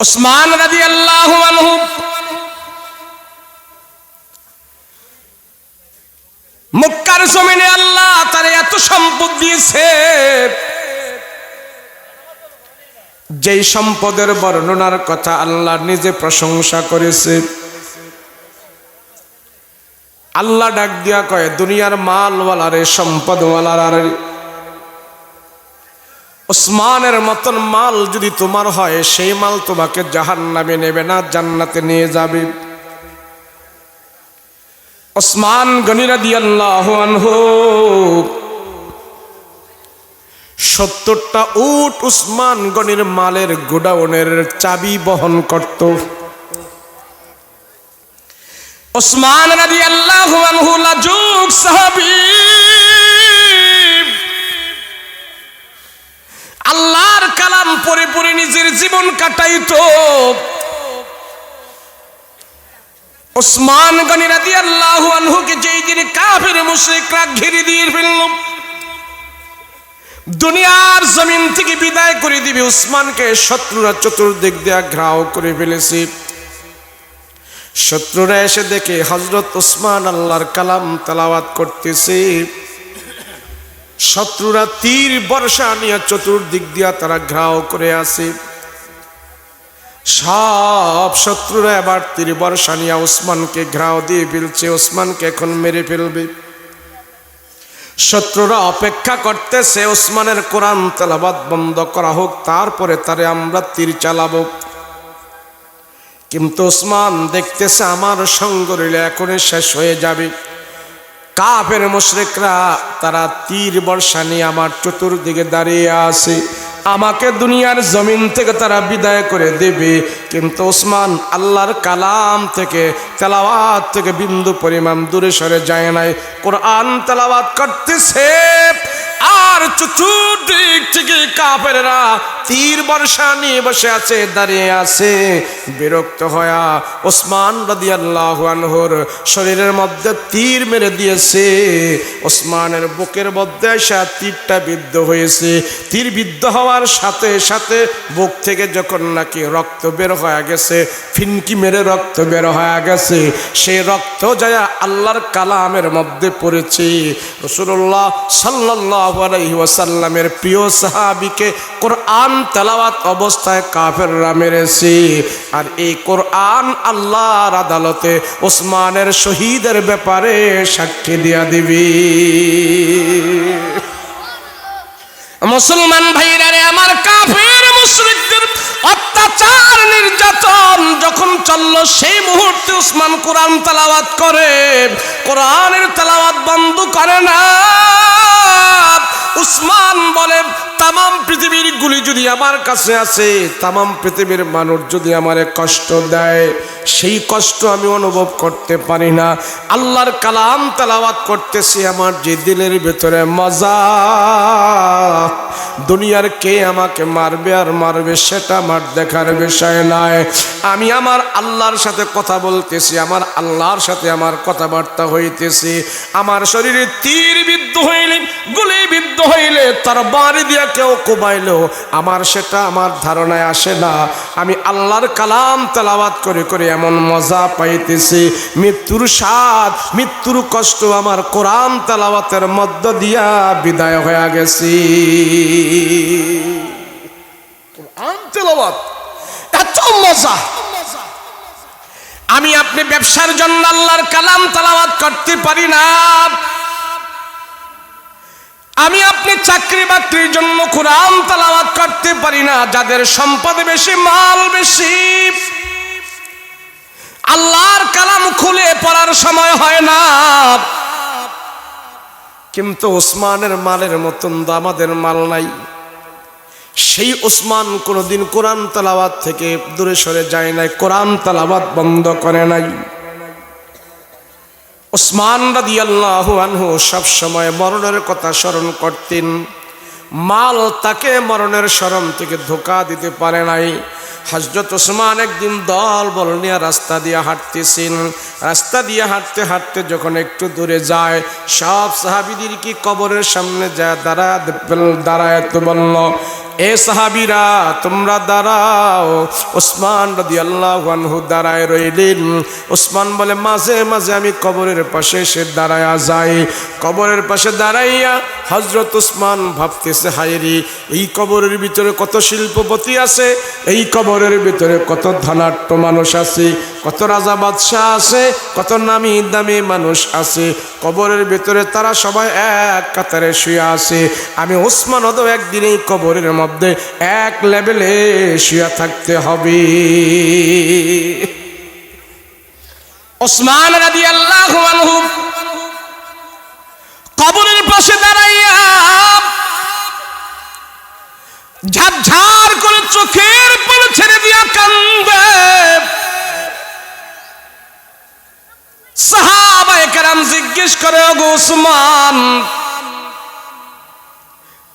উসমান রাদিয়াল্লাহু আনহু মক্কার জমিনে আল্লাহ তার এত সম্পদ দিয়েছে, যেই সম্পদের বর্ণনার কথা আল্লাহ নিজে প্রশংসা করেছে। আল্লাহ ডাক দিয়া কয়, দুনিয়ার মালওয়ালারে, সম্পদওয়ালারে, উসমানের মতন মাল যদি তোমার হয়, সেই মাল তোমাকে জাহান্নামে নেবে না, জান্নাতে নিয়ে যাবে। উসমান গনি রাদিয়াল্লাহু আনহু 70টা উট উসমান গনির মালের গোডাউনের চাবি বহন করত। উসমান রাদিয়াল্লাহু আনহু লাজুক সাহাবী, আল্লাহর কালাম পড়ে পড়ে নিজের জীবন কাটাইতো। উসমান গনি রাদিয়াল্লাহু আনহুকে যেই দিন কাফের মুশরিকরা ঘিরে দিয়ে ফেলল, দুনিয়ার জমিন থেকে বিদায় করে দিবে, উসমানকে শত্রুরা চতুর্দিক দিয়ে ঘেরাও করে ফেলেছে। শত্রুরা এসে দেখে হযরত উসমান আল্লাহর কালাম তেলাওয়াত করতেছে। শত্রুরা তীর বর্ষা নিয়ে চতুর্দিক দিয়া তারা ঘেরাও করে আছে। সব শত্রুরা এবার তীর বর্ষা নিয়ে উসমানকে ঘেরাও দিয়ে ফেলছে, উসমানকে এখন মেরে ফেলবে। শত্রুরা অপেক্ষা করতেছে উসমানের কোরআন তেলাওয়াত বন্ধ করা হোক, তারপরে তারে আমরা তীর চালাবো। কিন্তু উসমান দেখতেছে আমার সংগরিলে এখনই শেষ হয়ে যাবে। কাফের মুশরিকরা তারা তীর বর্ষা নিয়ে আমার চতুর্দিকে দাঁড়িয়ে আছে, আমাকে দুনিয়ার জমিন থেকে তারা বিদায় করে দেবে। কিন্তু উসমান আল্লাহর কালাম থেকে, তেলাওয়াত থেকে বিন্দু পরিমাণ দূরে সরে যায় নাই, কোরআন তেলাওয়াত করতেছে। আর চতুর্দিক থেকে কাফেররা তীর বর্ষা নিয়ে বসে আছে, দাঁড়িয়ে আছে। বিরক্ত হয়া উসমান রাদিয়াল্লাহু আনহুর শরীরের মধ্যে তীর মেরে দিয়েছে। উসমানের বুকের মধ্যে এসে তীরটা বিদ্ধ হয়েছে। তীর বিদ্ধ হওয়ার সাথে সাথে বুক থেকে যখন নাকি রক্ত বের হয়ে গেছে, ফিনকি মেরে রক্ত বের হয়ে গেছে, সেই রক্ত যায় আল্লাহর কালামের মধ্যে পড়েছে। রাসূলুল্লাহ সাল্লাল্লাহু আলাইহি ওয়াসাল্লামের প্রিয় সাহাবীকে কোরআন তেলাওয়াত অবস্থায় কাফেররা মেরেছে। আর এই কোরআন আল্লাহর আদালতে উসমানের শহীদের ব্যাপারে সাক্ষী দিয়া দিবি। মুসলমান ভাইরা রে আমার, কাফের মুশরিকদের অত্যাচার নির্যাতন যখন চলল, সেই মুহূর্তে উসমান কোরআন তেলাওয়াত করে, কোরআনের তেলাওয়াত বন্ধ করে না। উসমান বলে, তামাম পৃথিবীর গুলি যদি আমার কাছে আছে, তামাম পৃথিবীর মানুষ যদি আমারে কষ্ট দেয়, সেই কষ্ট আমি অনুভব করতে পারি না। আল্লাহর কালাম তেলাওয়াত করতেছি, আমার যে দিলের ভিতরে মজা, দুনিয়ার কে আমাকে মারবে আর মারবে সেটা আমার দেখার বিষয় নয়। আমি আমার আল্লাহর সাথে কথা বলতেছি, আমার আল্লাহর সাথে আমার কথাবার্তা হইতেছি। আমার শরীরে তীর বিদ্ধ হইলে, গুলি বিদ্ধ হইলে, তার বাড়ি দিয়া কেউ কোবাইলেও আমার সেটা আমার ধারণায় আসে না। আমি আল্লাহর কালাম তেলাওয়াত করে করে এমন মজা পাইতেছি, মৃত্যুর স্বাদ, মৃত্যুর কষ্ট আমার কোরআন তেলাওয়াতের মধ্য দিয়া বিদায় হয়ে গেছি। কোরআন তেলাওয়াত এত মজা। আমি আপনি ব্যবসার জন্য আল্লাহর কালাম তেলাওয়াত করতে পারি না, আমি আপনি চাকরি বাকরির জন্য কোরআন তেলাওয়াত করতে পারি না। যাদের সম্পদ বেশি, মাল বেশি, আল্লাহর কালাম খুলে পড়ার সময় হয় না। কিন্তু উসমানের মালের মতন আমাদের মাল নাই। সেই উসমান কোনোদিন কোরআন তেলাওয়াত থেকে দূরে সরে যায় নাই, কোরআন তেলাওয়াত বন্ধ করে নাই। উসমান রাদিয়াল্লাহু আনহু সব সময় মরণের কথা স্মরণ করতেন। মাল তাকে মরণের শরম থেকে ধোঁকা দিতে পারে নাই। হযরত উসমান একদিন দল বল নিয়ে রাস্তা দিয়ে হাঁটতেছেন। রাস্তা দিয়ে হাঁটতে হাঁটতে যখন একটু দূরে যায়, সব সাহাবীদেরকে কবরের সামনে যায় দাঁড়ায় তো বলল, এ সাহাবীরা তোমরা দাঁড়াও। ওসমান রাদিয়াল্লাহু আনহু দাঁড়ায় রইলেন। ওসমান বলে মাঝে মাঝে আমি কবরের পাশে এসে দাঁড়ায়া যাই। কবরের পাশে দাঁড়াইয়া হযরত ওসমান ভাবতেছে, হায়রে এই কবরের ভিতরে কত শিল্পপতি আছে, এই কবরের ভিতরে কত ধনাঢ্য মানুষ আছে, কত রাজা বাদশাহ আছে, কত নামি দামি মানুষ আছে, কবরের ভিতরে তারা সবাই এক কাতারে শুয়ে আছে। আমি ওসমান হয়তো একদিন এই কবরের মধ্যে এক লেভেলে শুয়ে থাকতে হবে। ওসমান রাদিয়াল্লাহু আনহু কবরের পাশে দাঁড়াইয়া ঝারঝার করে চোখের পানি ছেড়ে দিয়া কান্দে। সাহাবায়ে কেরাম জিজ্ঞেস করে, ওগো ওসমান,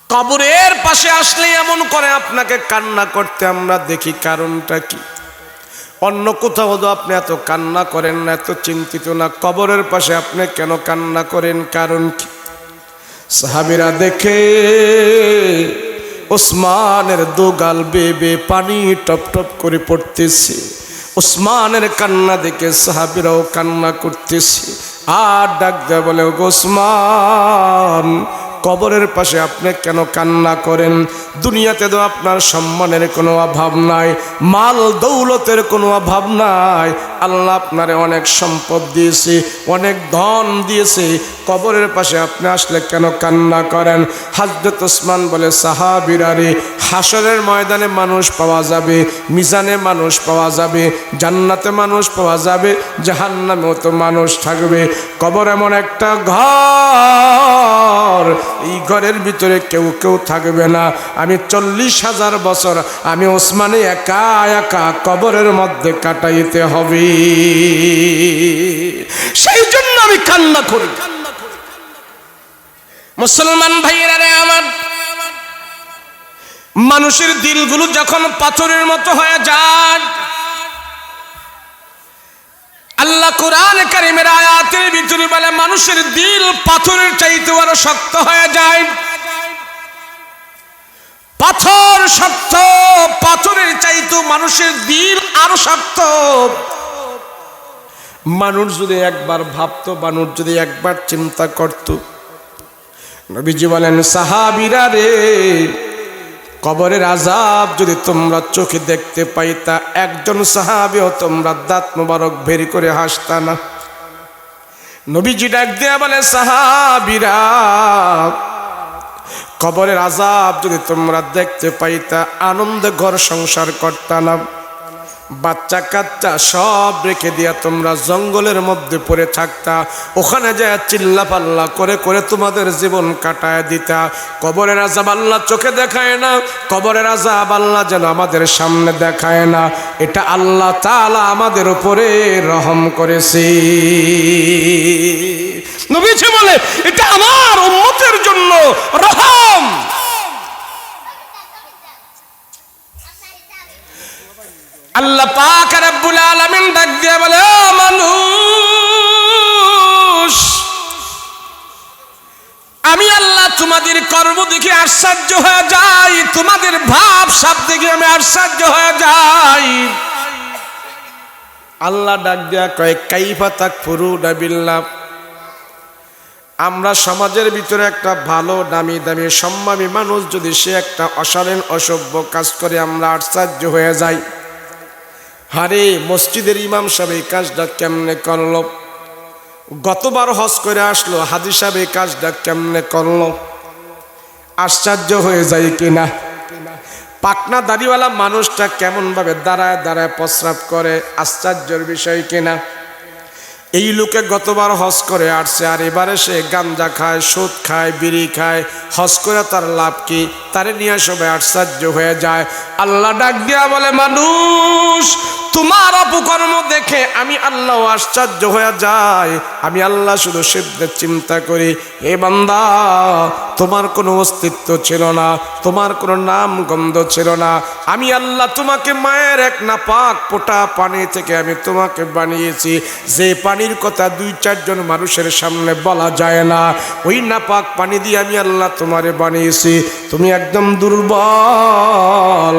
কবরের পাশে আসলে এমন করে আপনাকে কান্না করতে আমরা দেখি, কারণটা কি? অন্য কোথাও তো আপনি এত কান্না করেন না, এত চিন্তিত না, কবরের পাশে আপনি কেন কান্না করেন, কারণ কি? সাহাবীরা দেখে ওসমানের দুগাল বেয়ে পানি টপ টপ করে পড়তেছে। ওসমানের কান্না দেখে সাহাবীরাও কান্না করতেছে। আর ডাক দেয়া বলে, ওসমান, কবরের পাশে আপনি কেন কান্না করেন? দুনিয়াতে তো আপনার সম্মানের কোনো অভাব নাই, মাল দৌলতের কোনো অভাব নাই, আল্লাহ আপনারে অনেক সম্পদ দিয়েছে, অনেক ধন দিয়েছে, কবরের পাশে আপনি আসলে কেন কান্না করেন? হযরত ওসমান বলে, সাহাবীরা রে, হাসরের ময়দানে মানুষ পাওয়া যাবে, মিজানে মানুষ পাওয়া যাবে, জান্নাতে মানুষ পাওয়া যাবে, জাহান্নামেও তো মানুষ থাকবে। কবর এমন একটা ঘর, এই ঘরের ভিতরে কেউ কেউ থাকবে না। আমি 40,000 বছর আমি ওসমানে একা একা কবরের মধ্যে কাটাইতে হবে, সেই জন্য আমি কান্না করি। মুসলমান ভাইয়েরা রে আমার, মানুষের দিলগুলো যখন পাথরের মতো হয়ে যায়, আল্লাহ কোরআন কারীমের আয়াতের ভিতরে বলে মানুষের দিল পাথরের চাইতে আরো শক্ত হয়ে যায়। পাথর শক্ত, পাথরের চাইতে মানুষের দিল আরো শক্ত। মানুষ যদি একবার ভাবতো, মানুষ যদি একবার চিন্তা করত, নবীজি বলেন, সাহাবীরা রে, কবরের আযাব যদি তোমরা চোখে দেখতে পাইতা, একজন সাহাবীও তোমরা দাঁত মোবারক বের করে হাসতা না। নবীজি ডাক দিয়া বলে, সাহাবীরা, কবরের আযাব যদি তোমরা দেখতে পাইতা, আনন্দে ঘর সংসার করতা না, বাচ্চা কাচ্চা সব রেখে দিয়া তোমরা জঙ্গলের মধ্যে পড়ে থাকতা, ওখানে যায় চিল্লা পাল্লা করে করে তোমাদের জীবন কাটায় দিতা। কবরের আযাব আল্লাহ চোখে দেখায় না, কবরের আযাব আল্লাহ যেন আমাদের সামনে দেখায় না। এটা আল্লাহ তাআলা আমাদের উপরে রহম করেছে। নবীজি বলে, এটা আমার উম্মতের জন্য রহম। আল্লাহ পাক রব্বুল আলামিন ডাক দিয়ে বলে, ও মানুষ, আমি আল্লাহ তোমাদের কর্ম দেখে আশ্চর্য হয়ে যাই, তোমাদের ভাব সব দেখে আমি আশ্চর্য হয়ে যাই। আল্লাহ ডাক দেয়া কয়, কাইফা তাকফুরুনা বিল্লাহ। আমরা সমাজের ভিতরে একটা ভালো দামি দামি সম্মানী মানুষ যদি সে একটা অশালীন অসভ্য কাজ করে, আমরা আশ্চর্য হয়ে যাই। হারে, মসজিদের ইমাম সাহেব এই কাজটা কেমনে করলো? গতবার হজ করে আসলো, হাজী সাহেব এই কাজটা কেমনে করলো? আশ্চর্য হয়ে যায় কিনা? পাকনা দাড়িওয়ালা মানুষটা কেমন ভাবে দাঁড়ায় দাঁড়ায় প্রস্রাব করে, আশ্চর্যের বিষয় কিনা? এই লোকে গতবার হজ করে আসছে, আর এবারে সে গাঞ্জা খায়, সুদ খায়, বিড়ি খায়, হজ করে তার লাভ কি? তারে নিয়ে সবাই আশ্চর্য হয়ে যায়। আল্লাহ ডাক দিয়া বলে, মানুষ, তোমার অপকর্ম দেখে আমি আল্লাহ আশ্চর্য হয়ে যাই। আমি আল্লাহ শুধু সিদ্ধের চিন্তা করি, হে বান্দা, তোমার কোনো অস্তিত্ব ছিল না, তোমার কোনো নাম গন্ধ ছিল না। আমি আল্লাহ তোমাকে মায়ের এক নাপাক পোটা পানি থেকে আমি তোমাকে বানিয়েছি, যে পানির কথা 2-4 জন মানুষের সামনে বলা যায় না। ওই নাপাক পানি দিয়ে আমি আল্লাহ তোমারে বানিয়েছি। তুমি একদম দুর্বল,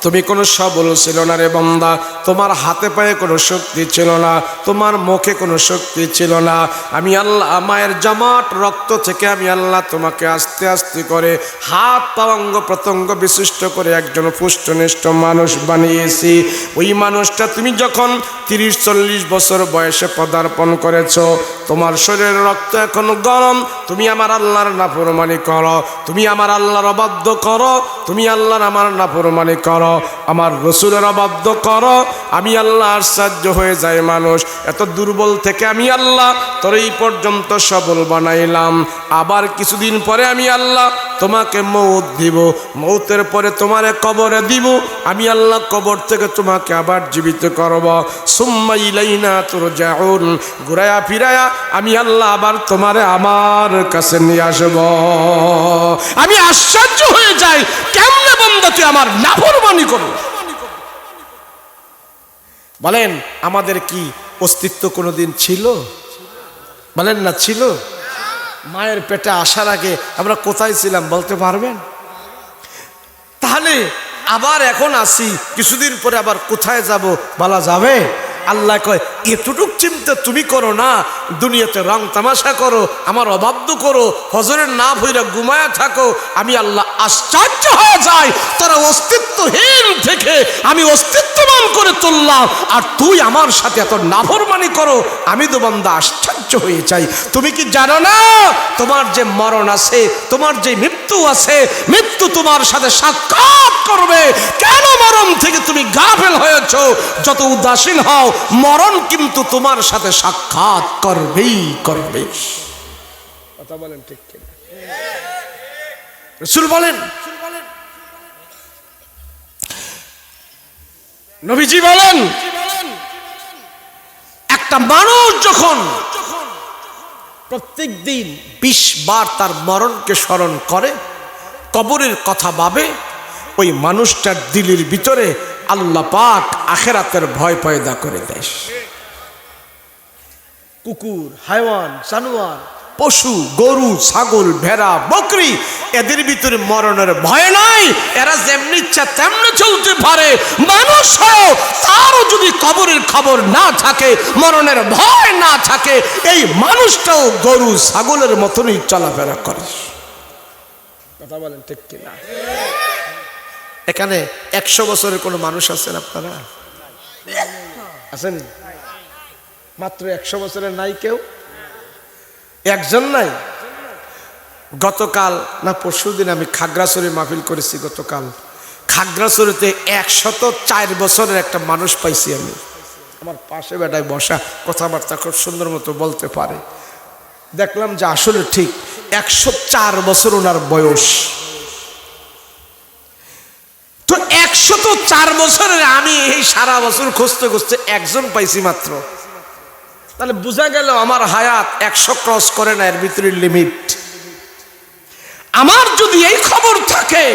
তুমি কোনো সবল ছিল না রে বান্দা। তোমার হাতে পায়ে কোনো শক্তি ছিল না, তোমার মুখে কোনো শক্তি ছিল না। আমি আল্লাহ মায়ের জমাট রক্ত থেকে আমি আল্লাহ তোমাকে আস্তে আস্তে করে হাত পা অঙ্গ প্রত্যঙ্গ বিশিষ্ট করে একজন পুষ্টনিষ্ঠ মানুষ বানিয়েছি। ওই মানুষটা তুমি যখন 30-40 বছর বয়সে পদার্পণ করেছ, তোমার শরীরের রক্ত এখন গরম। তুমি আমার আল্লাহর নাফরমানি করো, তুমি আমার আল্লাহর অবাধ্য করো, তুমি আল্লাহর আমার নাফরমানি করো, আমার রসুলের অবাধ্য করো। আমি আল্লাহ আশ্চর্য হয়ে যায়, মানুষ এত দুর্বল থেকে আমি আল্লাহ তোর এই পর্যন্ত সবল বানাইলাম। আবার কিছুদিন পরে আমি আল্লাহ তোমাকে মৌত দিব, মৌতের পরে তোমারে কবরে দিব। আমি আল্লাহ কবর থেকে তোমাকে আবার জীবিত করব। সুম্মা ইলাইনা তুরজাউন, ঘুরায়া ফিরায়া আমি আল্লাহ আবার তোমারে আমার কাছে নিয়ে আসব। আমি আশ্চর্য হয়ে যাই, কেমনে বান্দা তুই আমার নাফরমানি করো? বলেন, আমাদের কি অস্তিত্ব কোনোদিন ছিল? বলেন না, ছিল? মায়ের পেটে আসার আগে আমরা কোথায় ছিলাম বলতে পারবেন? তাহলে আবার এখন আসি, কিছুদিন পরে আবার কোথায় যাব বলা যাবে? আল্লাহ কয়, এতটুক চিন্তা তুমি করো না, দুনিয়াতে রং তামাশা করো, আমার অবাধ্য করো, ফজরের না ভইরা ঘুমায়া থাকো। আমি আল্লাহ আশ্চর্য হয়ে যাই, তোরা অস্তিত্বহীন থেকে আমি অস্তিত্ববান করে তুললাম, আর তুই আমার সাথে এত নাফরমানি করো। আমি তো বান্দা আশ্চর্য হয়ে যাই। তুমি কি জানো না তোমার যে মরণ আছে, তোমার যে মৃত্যু আছে, মৃত্যু তোমার সাথে সাক্ষাৎ করবে। কেন মরণ থেকে তুমি গাফেল হয়েছ? যত উদাসীন হও, মরণ কিন্তু তোমার সাথে সাক্ষাৎ করবেই করবে। কথা বলেন ঠিক কিনা? রাসূল বলেন, নবীজি বলেন, একটা মানুষ যখন প্রত্যেক দিন 20 বার তার মরণকে স্মরণ করে, কবরের কথা ভাবে, ওই মানুষটার দিলের ভিতরে আল্লাহ পাক আখিরাতের ভয় পয়দা করে দেয়। কুকুর, হায়ওয়ান, জানোয়ার, পশু, গরু, ছাগল, ভেড়া, বকরি, এদের ভিতরে মরণের ভয় নাই। এরা যেমনি ইচ্ছা তেমনি চলতে পারে। মানুষও তারও যদি কবরের খবর না থাকে, মরণের ভয় না থাকে, এই মানুষটাও গরু ছাগলের মতনই চলাফেরা করে। কথা বলেন ঠিক কিনা? এখানে 100 বছরের কোনো মানুষ আছেন আপনারা? আছেন? মাত্র 100 বছরের নাই কেউ? একজন নাই? গতকাল না পরশুদিন আমি খাগড়াছড়ি মাহফিল করেছি। গতকাল খাগড়াছড়িতে 104 বছরের একটা মানুষ পাইছি আমি। আমার পাশে বেটায় বসা, কথাবার্তা খুব সুন্দর মতো বলতে পারে। দেখলাম যে আসলে ঠিক 104 বছর ওনার বয়স। তো 104 বছরের আমি এই সারা বছর খুঁজতে খুঁজতে একজন পাইছি মাত্র। তাহলে বোঝা গেল আমার হায়াত 100 ক্রস করে না, এর ভিতরে লিমিট। আমার যদি এই খবর থাকে,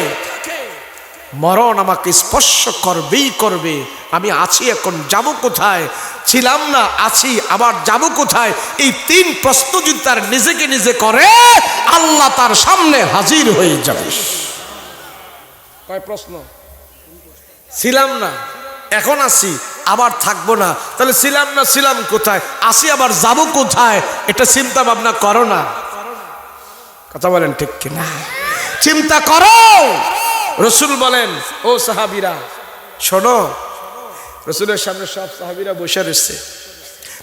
মরণ আমাকে স্পর্শ করবেই করবে। আমি আছি, এখন যাব কোথায়? ছিলাম না, আছি, আবার যাব কোথায়? এই 3 প্রশ্ন যদি তার নিজেকে নিজে করে, আল্লাহ তার সামনে হাজির হয়ে যাবে। কয় প্রশ্ন? ছিলাম না, এখন আছি, আবার থাকবো না। তাহলে ছিলাম না, ছিলাম কোথায়? আসি, আবার যাব কোথায়? এটা চিন্তা ভাবনা করো না। কথা বলেন ঠিক কিনা? চিন্তা করো। রসুল বলেন, ও সাহাবীরা শোনো। রসুলের সামনে সব সাহাবীরা বসে রয়েছে।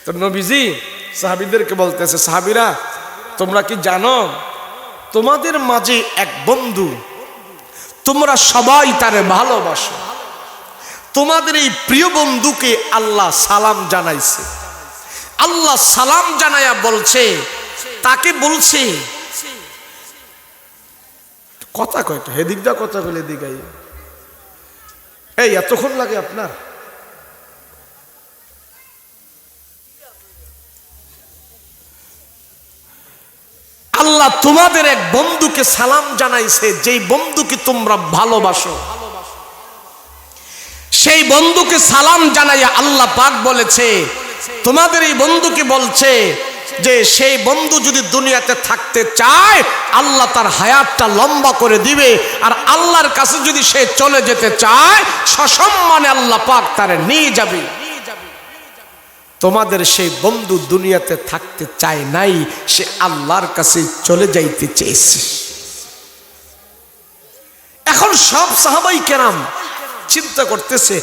তো নবীজি সাহাবীদেরকে বলতেছে, সাহাবীরা তোমরা কি জানো তোমাদের মাঝে এক বন্ধু, তোমরা সবাই তারে ভালোবাসো। তোমাদের এই প্রিয় বন্ধুকে আল্লাহ সালাম জানাইছে। আল্লাহ সালাম জানায়া বলছে, তাকে বলছে, কথা কয়টা হেদিক দা কথা বলে দিগাই। এই এতক্ষণ লাগে আপনার? আল্লাহ তোমাদের এক বন্ধুকে সালাম জানাইছে, যেই বন্ধুকে তোমরা ভালোবাসো। সেই বন্ধুকে সালাম জানাইয়া আল্লাহ পাক বলেছে, তোমাদের এই বন্ধুকে বলছে যে সেই বন্ধু যদি দুনিয়াতে থাকতে চায় আল্লাহ তার হায়াতটা লম্বা করে দিবে, আর আল্লাহর কাছে যদি সে চলে যেতে চায় সসম্মানে আল্লাহ পাক তারে নিয়ে যাবে। তোমাদের সেই বন্ধু দুনিয়াতে থাকতে চায় নাই, সে আল্লাহর কাছে চলে যাইতে চেয়েছে। এখন সব সাহাবাই কেরাম চিন্তা করতেছে,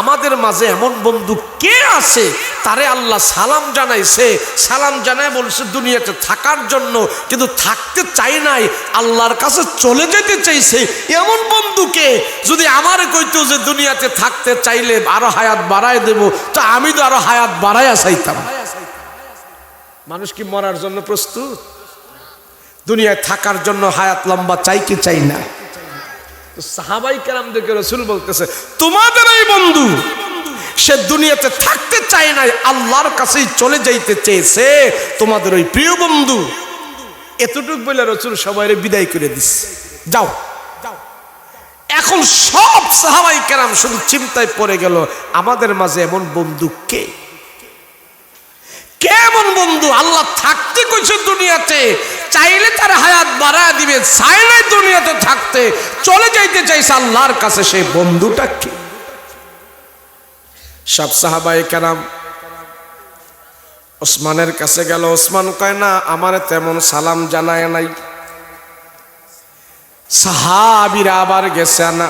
আমাদের মাঝে এমন বন্ধু কে আছে তারে আল্লাহ সালাম জানাইছে, সালাম জানায় বলছে দুনিয়াতে থাকার জন্য, কিন্তু থাকতে চাই নাই, আল্লাহর কাছে চলে যেতে চাইছে। এমন বন্ধুকে যদি আমার কইতো যে দুনিয়াতে থাকতে চাইলে আরো হায়াত বাড়ায় দেব, তো আমি তো আরো হায়াত বাড়াইয়া চাইতাম। মানুষ কি মরার জন্য প্রস্তুত? দুনিয়ায় থাকার জন্য হায়াত লম্বা চাই কি চাই না? সাহাবাই কেরামদেরকে রাসূল বলতেছে, তোমাদের এই বন্ধু সে দুনিয়াতে থাকতে চায় নাই, আল্লাহর কাছেই চলে যাইতে চেয়েছে, তোমাদের ওই প্রিয় বন্ধু। এতটুকু বলে রাসূল সবাইরে বিদায় করে দিচ্ছে, যাও। এখন সব সাহাবাই কেরাম শুধু চিন্তায় পড়ে গেল, আমাদের মাঝে এমন বন্ধু কে? কেমন বন্ধু? আল্লাহ থাকতে কইছে দুনিয়াতে, চাইলে তার হায়াত বাড়ায় দিবে, চাইলে দুনিয়াতে থাকতে চলে যাইতে চাইছে আল্লাহর কাছে, সেই বন্ধুটা কি? সব সাহাবায়ে কেরাম ওসমানের কাছে গেল। ওসমান কয়, না, আমারে তেমন সালাম জানায় নাই। সাহাবীরা আবার গেছে না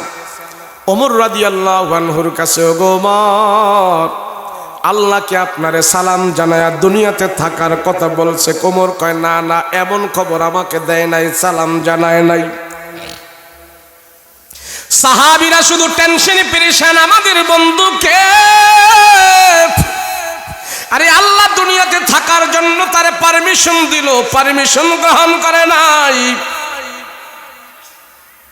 ওমর রাদিয়াল্লাহু আনহুর কাছে, ওগো ওমর, আল্লাহকে আপনারে সালাম জানায়া দুনিয়াতে থাকার কথা বলছে। ওমর কয়, না না, এমন খবর আমাকে দেয় নাই, সালাম জানায় নাই। সাহাবীরা শুধু টেনশনে পেরেশান, আমাদের বন্ধুকে, আরে আল্লাহ দুনিয়াতে থাকার জন্য তারে পারমিশন দিল, পারমিশন গ্রহণ করে নাই।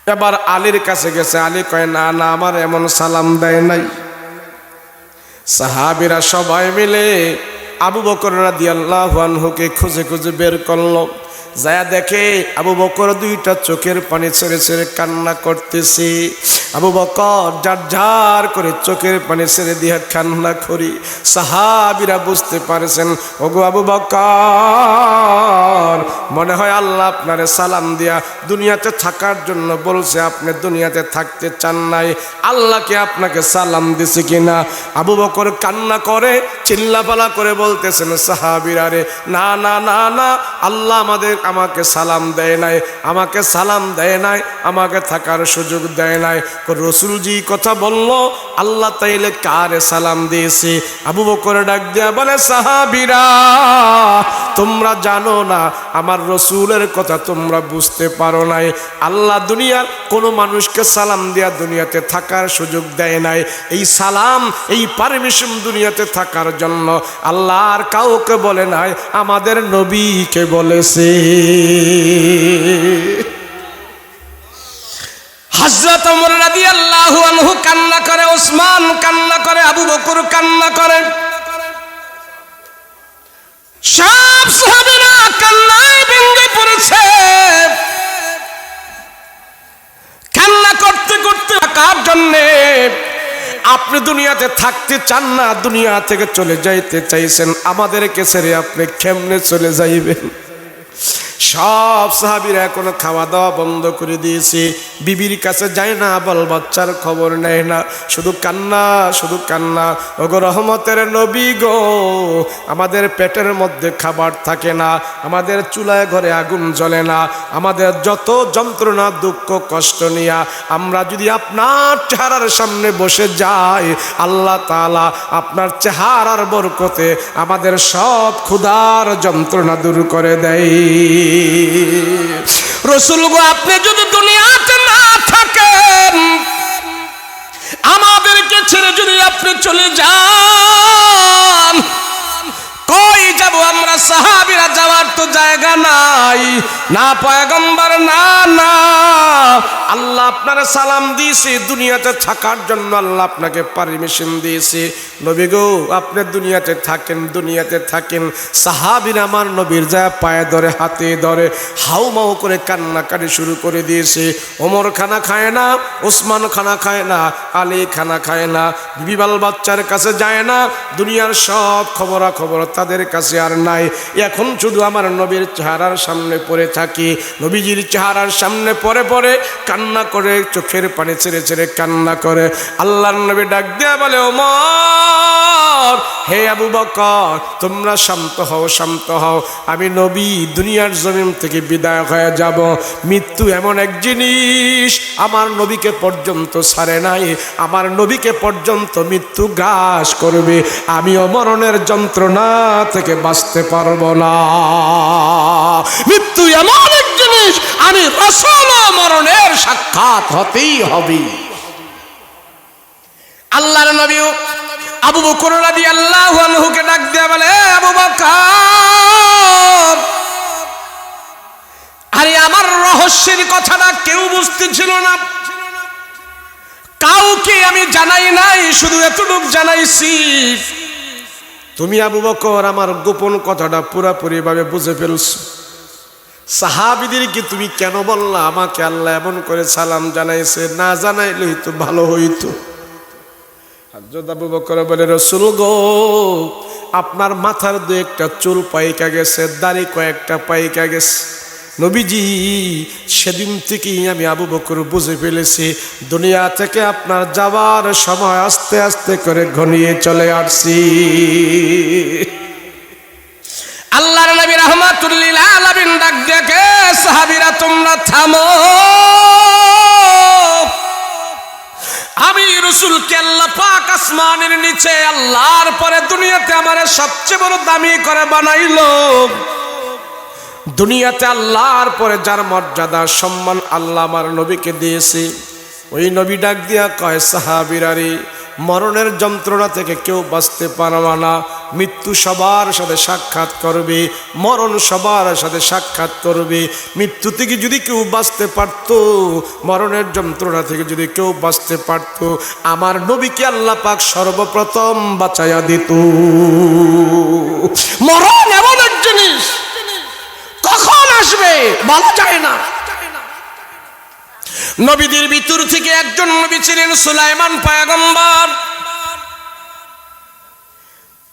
এবার আলীর কাছে গেছে, আলী কয়, না না, আমার এমন সালাম দেয় নাই। সাহাবীরা সবাই মিলে আবু বকর রাদিয়াল্লাহু আনহুকে খুঁজে খুঁজে বের করলো। যায়া দেখে আবু বকর দুইটা চোখের পানি ছেড়ে ছেড়ে কান্না করতেছে। আবু বকর ঝার ঝার করে চোখের পানি ছেড়ে দিয়ে কান্না করি। সাহাবীরা বুঝতে পারছেন, ওগো আবু বকর, মনে হয় আল্লাহ আপনারে সালাম দিয়া দুনিয়াতে থাকার জন্য বলছে, আপনি দুনিয়াতে থাকতে চান নাই, আল্লাহকে আপনাকে সালাম দিছে কিনা? আবু বকর কান্না করে চিল্লাপালা করে বলতেছেন, সাহাবীরা রে, না না না না, আল্লাহ আমাকে সালাম দেয় নাই, আমাকে সালাম দেয় নাই, আমাকে থাকার সুযোগ দেয় নাই। রসুলজি কথা বলল, আল্লাহ তাইলে কারে সালাম দিয়েছে? আবু বকর ডাক দিয়া বলে, সাহাবীরা, তোমরা জানো না, আমার রসুলের কথা তোমরা বুঝতে পারো নাই। আল্লাহ দুনিয়ার কোনো মানুষকে সালাম দিয়া দুনিয়াতে থাকার সুযোগ দেয় নাই। এই সালাম, এই পারমিশন দুনিয়াতে থাকার জন্য আল্লাহ আর কাউকে বলে নাই, আমাদের নবীকে বলেছে। হযরত ওমর রাদিয়াল্লাহু আনহু কান্না করে, ওসমান কান্না করে, আবু বকর কান্না করে, সব সাহাবীরা কান্নায় ভেঙে পড়েছে। কান্না করতে করতে কার জন্যে? আপনি দুনিয়াতে থাকতে চান না, দুনিয়া থেকে চলে যাইতে চাইছেন, আমাদেরকে ছেড়ে আপনি কেমনে চলে যাইবেন? সব সাহাবীরা এখন খাওয়া দাওয়া বন্ধ করে দিয়েছে, বিবির কাছে যায় না, বল বাচ্চার খবর নেয় না, শুধু কান্না, শুধু কান্না। ওগো রহমতের নবী গো, আমাদের পেটের মধ্যে খাবার থাকে না, আমাদের চুলায় ঘরে আগুন জ্বলে না, আমাদের যত যন্ত্রণা দুঃখ কষ্ট নিয়া আমরা যদি আপনার চেহারার সামনে বসে যাই, আল্লাহ তাআলা আপনার চেহারার বরকতে আমাদের সব ক্ষুধার যন্ত্রণা দূর করে দেয়। রসুল গো, আপনি যদি দুনিয়াতে না থাকেন, আমাদেরকে ছেড়ে যদি আপনি চলে যান, কই যাব আমরা? সাহাবীরা যাওয়ার তো জায়গা নাই, না পয়গম্বর, না না, আল্লাহ আপনার সালাম দিয়েছে, দুনিয়াতে থাকার জন্য আল্লাহ আপনাকে পারমিশন দিয়েছে। নবী গো, আপনি দুনিয়াতে থাকেন, দুনিয়াতে থাকেন। সাহাবীরা আমার নবীর যায় পায়ে ধরে, হাতে ধরে হাউমাউ করে কান্নাকাটি শুরু করে দিয়েছে। ওমর খানা খায় না, ওসমান খানা খায় না, আলী খানা খায় না, বিবাল বাচ্চার কাছে যায় না, দুনিয়ার সব খবরাখবর তাদের কাছে আর নাই। এখন শুধু আমার নবীর চেহারার সামনে পড়ে থাকি, নবীজির চেহারার সামনে পড়ে পড়ে কান্না করে, চোখের পানি ছেড়ে ছেড়ে কান্না করে। আল্লাহর নবী ডাক দিয়া বলে, ওমর, হে আবু বকর, তোমরা শান্ত হও, শান্ত হও। আমি নবী দুনিয়ার জমিন থেকে বিদায় হয়ে যাব। মৃত্যু এমন এক জিনিস আমার নবীকে পর্যন্ত ছাড়ে নাই, আমার নবীকে পর্যন্ত মৃত্যু গ্রাস করবে। আমিও মরণের যন্ত্রণা থেকে বাঁচতে পারবো না। মৃত্যু এমন এক জিনিস, আমি রাসূল মরণের সাক্ষাৎ হতেই হবে। আল্লাহর নবী আবু বকর রাদিয়াল্লাহু আনহুকে ডাক দিয়ে বলে, আবু বকর, আরে আমার রহস্যের কথাটা কেউ বুঝতেছিল না, কাউকে আমি জানাই নাই, শুধু এতটুক জানাইছি। তুমি আবু বকর আমার গোপন কথাটা পুরাপুরি ভাবে বুঝে ফেলছো। সাহাবীদেরকে তুমি কেন বললা আমাকে আল্লাহ এমন করে সালাম জানাইছে, না জানাইলেই তো ভালো হইতো। হযরত আবু বকর বলে, রাসূল গো, আপনার মাথার দু একটা চুল পাইকা গেছে, দাড়ি কয়েকটা পাইকা গেছে। নবীজি, সেদিন থেকেই আমি আবু বকর বুঝে ফেলেছি দুনিয়া থেকে আপনার যাওয়ার সময় আস্তে আস্তে করে ঘনিয়ে চলে আসছি। আল্লাহর নবী রাহমাতুল লিল আলামিন ডাক দেখে, সাহাবীরা তোমরা থামো, আমি রাসূলকে আল্লাহ পাক আসমানের নিচে আল্লাহর পরে দুনিয়াতে আমারে সবচেয়ে বড় দামি করে বানাইলো। দুনিয়াতে আল্লাহর পরে যার মর্যাদা সম্মান আল্লাহ আমার নবীকে দিয়েছে, ওই নবী ডাক দিয়া কয়, সাহাবীরা রে, মরণের যন্ত্রণা থেকে কেউ বাঁচতে পারবে না। মৃত্যু সবার সাথে সাক্ষাৎ করবে, মরণ সবার সাথে সাক্ষাৎ করবে। মৃত্যু থেকে যদি কেউ বাঁচতে পারত, মরণের যন্ত্রণা থেকে যদি কেউ বাঁচতে পারত, আমার নবীকে আল্লাহ পাক সর্বপ্রথম বাঁচাইয়া দিত। মরণ এমন এক জিনিস, কখন আসবে বলা যায় না। নবীদের ভিতর থেকে একজন নবী ছিলেন সুলাইমান পয়গম্বর।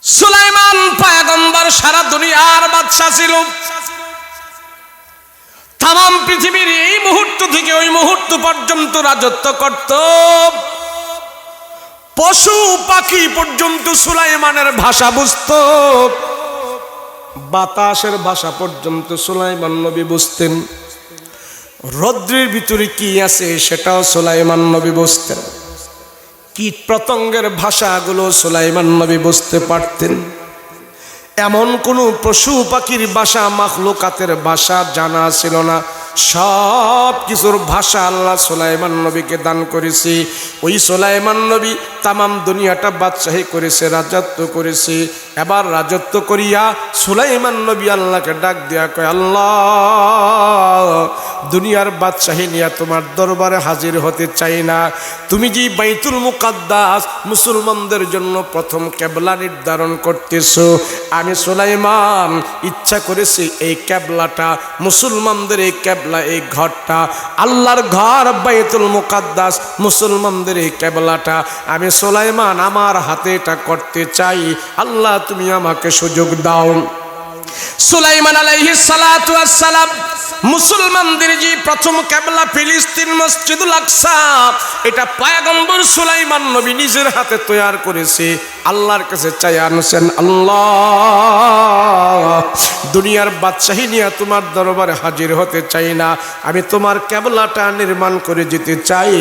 সুলাইমান পয়গম্বর সারা দুনিয়ার বাদশা ছিল। তাম পৃথিবীর এই মুহূর্ত থেকে ওই মুহূর্ত পর্যন্ত রাজত্ব করত। পশু পাখি পর্যন্ত সুলাইমানের ভাষা বুঝত, বাতাসের ভাষা পর্যন্ত সুলাইমান নবী বুঝতেন। রৌদ্রের ভিতরে কি আছে সেটাও সুলাইমান নবী বুঝতেন। কীট পতঙ্গের ভাষাগুলো সুলাইমান নবী বুঝতে পারতেন। এমন কোনো পশু পাখির ভাষা, মাখলুকাতের ভাষা জানা ছিল না। সব কিছুর ভাষা আল্লাহ সুলাইমান নবীকে দান করেছে। ওই সুলাইমান নবী তামাম দুনিয়াটা বাদশাহী করেছে, রাজত্ব করেছে। এবার রাজত্ব করিয়া সুলাইমান নবী আল্লাহকে ডাক দিয়া কয়, আল্লাহ, দুনিয়ার বাদশাহী নিয়ে তোমার দরবারে হাজির হতে চাই না। তুমি যে বাইতুল মুকাদ্দাস মুসলমানদের জন্য প্রথম কেবলা নির্ধারণ করতেছো, আমি সুলাইমান ইচ্ছা করেছি এই কেবলাটা, মুসলমানদের এই কেবলা, এই ঘরটা, আল্লাহর ঘর বাইতুল মুকাদ্দাস, মুসলমানদের এই কেবলাটা আমি সুলাইমান আমার হাতে এটা করতে চাই। আল্লাহ তুমি আমাকে সুযোগ দাও। সুলাইমান আলাইহিস সালাতু ওয়াস সালাম মুসলমানদের যে প্রথম কেবলা ফিলিস্তিন মসজিদুল আকসা, এটা পয়গম্বর সুলাইমান নবী নিজের হাতে তৈরি করেছে। আল্লাহর কাছে চাই আনছেন, আল্লাহ, দুনিয়ার বাদশাহী নিয়ে তোমার দরবারে হাজির হতে চাই না, আমি তোমার কেবলাটা নির্মাণ করে যেতে চাই।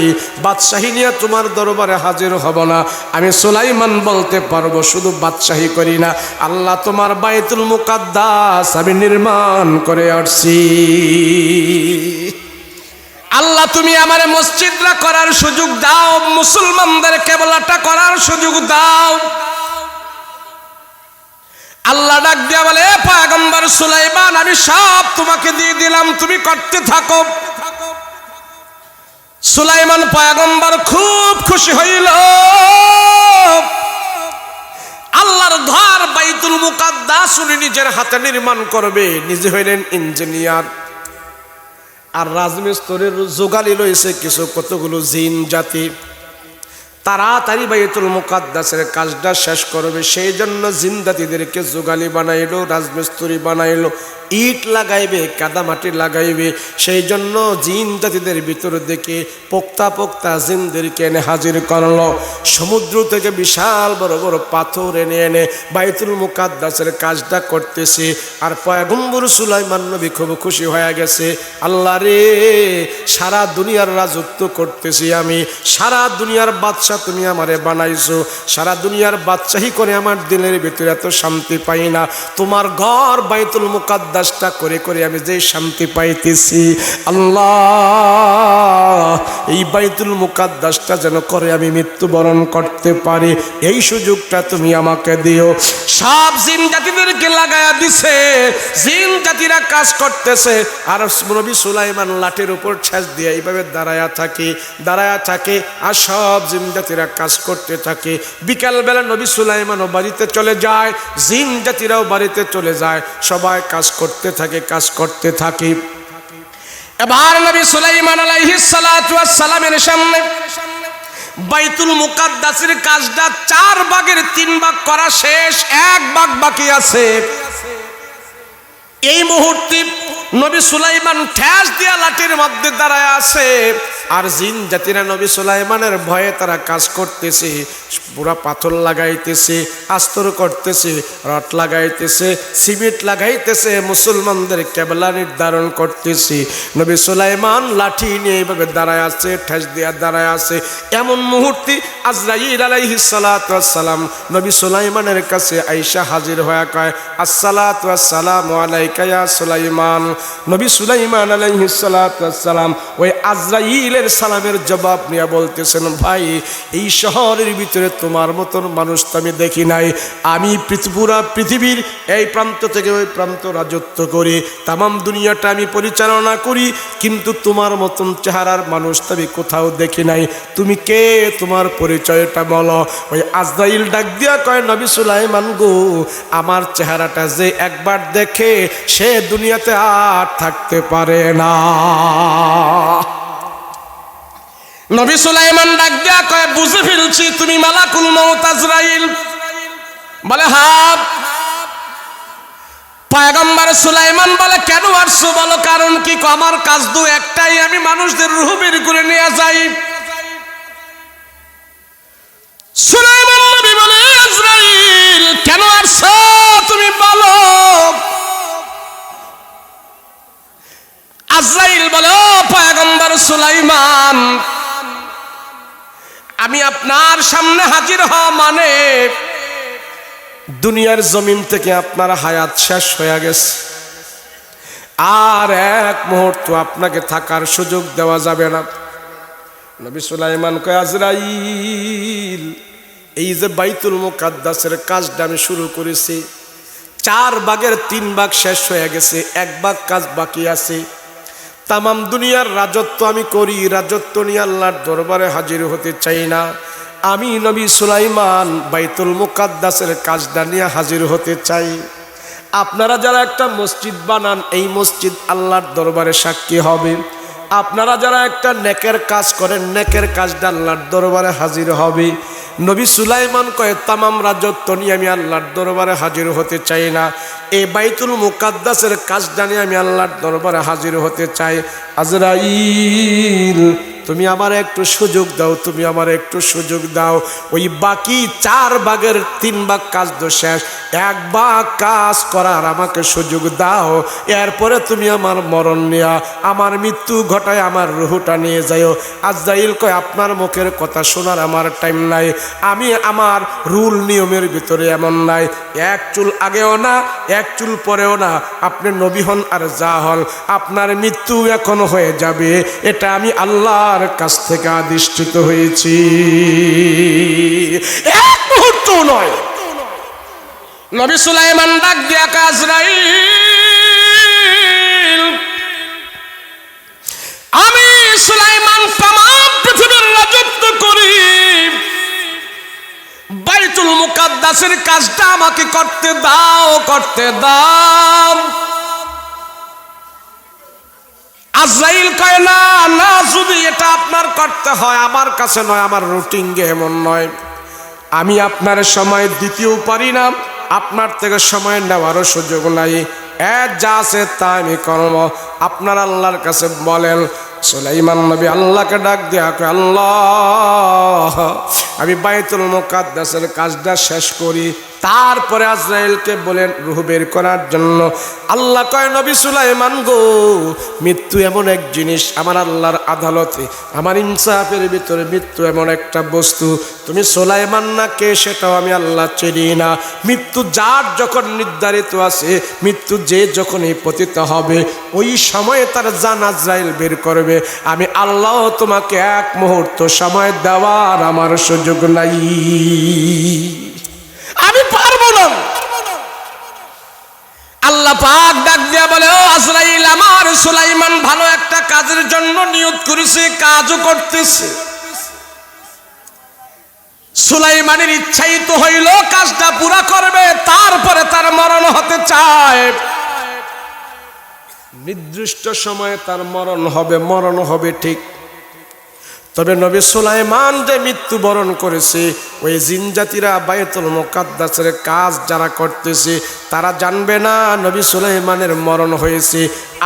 বাদশাহী নিয়ে তোমার দরবারে হাজির হব না। আমি সুলাইমান বলতে পারবো শুধু বাদশাহী করি না, আল্লাহ তোমার বাইতুল মুকাদ্দাস আমি নির্মাণ করে আসছি। আল্লাহ তুমি আমার মসজিদটা করার সুযোগ দাও, মুসলমানদের কেবলাটা করার সুযোগ দাও। আল্লাহ ডাক দিয়া বলে, পয়গম্বর সুলাইমান, আমি সব তোমাকে দিয়ে দিলাম, তুমি করতে থাকো। সুলাইমান পয়গম্বর খুব খুশি হইল। আল্লাহর ঘর বাইতুল মুকাদ্দাস উনি নিজের হাতে নির্মাণ করবে। নিজে হইলেন ইঞ্জিনিয়ার, আর রাজমিস্ত্রির যোগালি রয়েছে কিছু কতগুলো জিন জাতি। তাড়াতাড়ি বাইতুল মুকাদ্দাসের কাজটা শেষ করবে, সেই জন্য জিন জাতিদেরকে যোগালি বানাইলো, রাজমিস্ত্রি বানাইলো। ইট লাগাইবে, কাদামাটি লাগাইবে, সেই জন্য জিন জাতিদের ভিতর থেকে পোক্তা পোক্তা জিনদেরকে এনে হাজির করলো। সমুদ্র থেকে বিশাল বড় বড় পাথর এনে এনে বাইতুল মুকাদ্দাসের কাজটা করতেছে। আর পয়গম্বর সুলাইমান নবী খুব খুশি হয়ে গেছে। আল্লাহ রে, সারা দুনিয়ার রাজত্ব করতেছি আমি, সারা দুনিয়ার বাদশা তুমি আমারে বানাইছো, সারা দুনিয়ার বাদশাহী করে আমার দিলের ভিতরে এত শান্তি পাই না। তোমার ঘর বাইতুল মুকাদ্দাস করে করে আমি যে শান্তি পাইতেছি, আল্লাহ এই বাইতুল মুকাদ্দাসটা যেন করে আমি মৃত্যুবরণ করতে পারি, এই সুযোগটা তুমি আমাকে দিও। সব জিন জাতিদেরকে লাগায়া দিছে, জিন জাতিরা কাজ করতেছে। আর নবী সুলাইমান লাঠির উপর ছেঁচ দিয়ে এইভাবে দাঁড়ায়া থাকে, আর সব জিন জাতিরা কাজ করতে থাকে। বিকালবেলা নবী সুলাইমানও বাড়িতে চলে যায়, জিন জাতিরাও বাড়িতে চলে যায়, সবাই কাজ করতে থাকে। এবার নবী সুলাইমান আলাইহিস সালাতু ওয়াস সালামের সামনে বাইতুল মুকাদ্দাসের কাজটা 4 ভাগের 3 ভাগ করা শেষ, 1 ভাগ বাকি আছে। এই মুহূর্তে নবী সুলাইমান ঠেস দিয়া লাঠির মধ্যে দাঁড়ায় আছে, আর জিন জাতিরা নবী সুলাইমানের ভয়ে তারা কাজ করতেছে। পুরা পাথর লাগাইতেছে, আস্তর করতেছে, রড লাগাইতেছে, সিমেন্ট লাগাইতেছে, মুসলমানদের কেবলা নির্ধারণ করতেছে। নবী সুলাইমান লাঠি নিয়ে এইভাবে দাঁড়ায় আছে, ঠেস দিয়া দাঁড়ায় আছে। এমন মুহূর্তে আজরাইল আলাইহিস সালাতু ওয়াস সালাম নবী সুলাইমানের কাছে আয়েশা হাজির হয়ে কয়, আসসালাতু ওয়াস সালামু আলাইকা ইয়া সুলাইমান। নবী সুলাইমান আলাইহিস সালাতু ওয়াস সালাম ওই আজরাইলের সালামের জবাব নিয়ে বলতেছেন, ভাই এই শহরের ভিতরে তোমার মতন মানুষ তো আমি দেখি নাই। আমি পুরা পৃথিবীর এই প্রান্ত থেকে ওই প্রান্ত রাজত্ব করি, তামাম দুনিয়াটা আমি পরিচালনা করি, কিন্তু তোমার মতন চেহারার মানুষ তো আমি কোথাও দেখি নাই। তুমি কে, তোমার পরিচয়টা বলো। ওই আজরাইল ডাক দিয়া কয়, নবী সুলাইমান গো, আমার চেহারাটা যে একবার দেখে সে দুনিয়াতে আর থাকতে পারে না। নবী সুলাইমান ডাক দিয়া কয়, বুঝে ফেলছি তুমি মালাকুল মউত আজরাইল। বলে হ্যাঁ। পয়গম্বর সুলাইমান বলে, কেন আসছো বলো, কারণ কি? আমার কাজ তো একটাই, আমি মানুষদের রূহ বের করে নিয়ে যাই। সুলাইমান নবী বলে, আজরাইল কেন আসছো তুমি বলো। আজরাইল বলে, ও পয়গম্বর সুলাইমান, আমি আপনার সামনে হাজির হওয়া মানে দুনিয়ার জমিন থেকে আপনার হায়াত শেষ হয়ে গেছে, আর এক মুহূর্ত আপনাকে থাকার সুযোগ দেওয়া যাবে না। নবী সুলাইমান কয়, আজরাইল এই যে বাইতুল মুকাদ্দাসের কাজটা আমি শুরু করেছি, 4 ভাগের 3 ভাগ শেষ হয়ে গেছে, 1 ভাগ কাজ বাকি আছে। তামাম দুনিয়ার রাজত্ব আমি করি, রাজত্ব নিয়ে আল্লাহর দরবারে হাজির হতে চাই না। আমি নবী সুলাইমান বাইতুল মুকাদ্দাসের কাজটা নিয়ে হাজির হতে চাই। আপনারা যারা একটা মসজিদ বানান, এই মসজিদ আল্লাহর দরবারে সাক্ষী হবে। আপনারা যারা একটা নেকের কাজ করেন, নেকের কাজটা আল্লাহর দরবারে হাজির হবে। নবী সুলাইমান কয়, তামাম রাজত্ব নিয়ে আমি আল্লাহর দরবারে হাজির হতে চাই না, এই বাইতুল মুকাদ্দাসের কাজটা নিয়ে আমি আল্লাহর দরবারে হাজির হতে চাই। আজরাইল তুমি আমার একটু সুযোগ দাও, তুমি আমার একটু সুযোগ দাও। ওই বাকি 4 ভাগের 3 ভাগ কাজ তো শেষ, 1 ভাগ কাজ করার আমাকে সুযোগ দাও। এরপরে তুমি আমার মরণ নিয়া, আমার মৃত্যু ঘটায় আমার রুহটা নিয়ে যাও। আজরাইল কয়, আপনার মুখের কথা শোনার আমার টাইম নাই। আমি আমার রুল নিয়মের ভিতরে এমন নাই, 1 চুল আগেও না, 1 চুল পরেও না। আপনি নবী হন আর যা হল, আপনার মৃত্যু এখনো হয়ে যাবে, এটা আমি আল্লাহর কাছ থেকে আদিষ্টিত হয়েছি, 1 মুহূর্ত নয়। নবী সুলাইমান ডাক দিয়া কয়, আজরাইল আমি সুলাইমান প্রমাণ করি বাইতুল মুকাদ্দাসের কাজটা আমাকে করতে দাও, করতে দাও। আজরাইল কয় না, না, যদি এটা আপনার করতে হয় আমার কাছে নয়, আমার রুটিন এমন নয়, আমি আপনার সময় দিতেও পারি না, আপনার থেকে সময় নেওয়ারও সুযোগ নাই, যা আছে তা আমি করব। আপনার আল্লাহর কাছে বলেন। সুলাইমান নবী আল্লাহকে ডাক দিয়া কয়, আল্লাহ, আমি বাইতুল মুকাদ্দাসের কাজটা শেষ করি, তারপরে আজরাইলকে বলেন রূহ বের করার জন্য। আল্লাহ কয়, নবী সুলাইমান গো, মৃত্যু এমন এক জিনিস, আমার আল্লাহর আদালতে, আমার ইনসাফের ভিতরে মৃত্যু এমন একটা বস্তু, তুমি সুলাইমান না কে সেটাও আমি আল্লাহ চিনি না। মৃত্যু যার যখন নির্ধারিত আছে, মৃত্যু যে যখনই পতিত হবে, ওই সময়ে তার জান আজরাইল বের করবে। আমি আল্লাহ তোমাকে এক মুহূর্ত সময় দেওয়ার আমার সুযোগ নাই, আমি পারবো না। আল্লাহ পাক ডাক দিয়া বলে, ও আজরাইল, আমার সুলাইমান ভালো একটা কাজের জন্য নিয়ত করেছে, কাজও করতেছে। সুলাইমানের ইচ্ছাই তো হইল কাজটা পুরা করবে, তারপরে তার মরণ হতে চায়। নির্দিষ্ট সময়ে তার মরণ হবে ঠিক, তবে নবী সুলাইমান যে মৃত্যুবরণ করেছে, ওই জিন জাতিরা বাইতুল মুকাদ্দাসের কাজ যারা করতেছে তারা জানবে না নবী সুলাইমানের মরণ হয়েছে।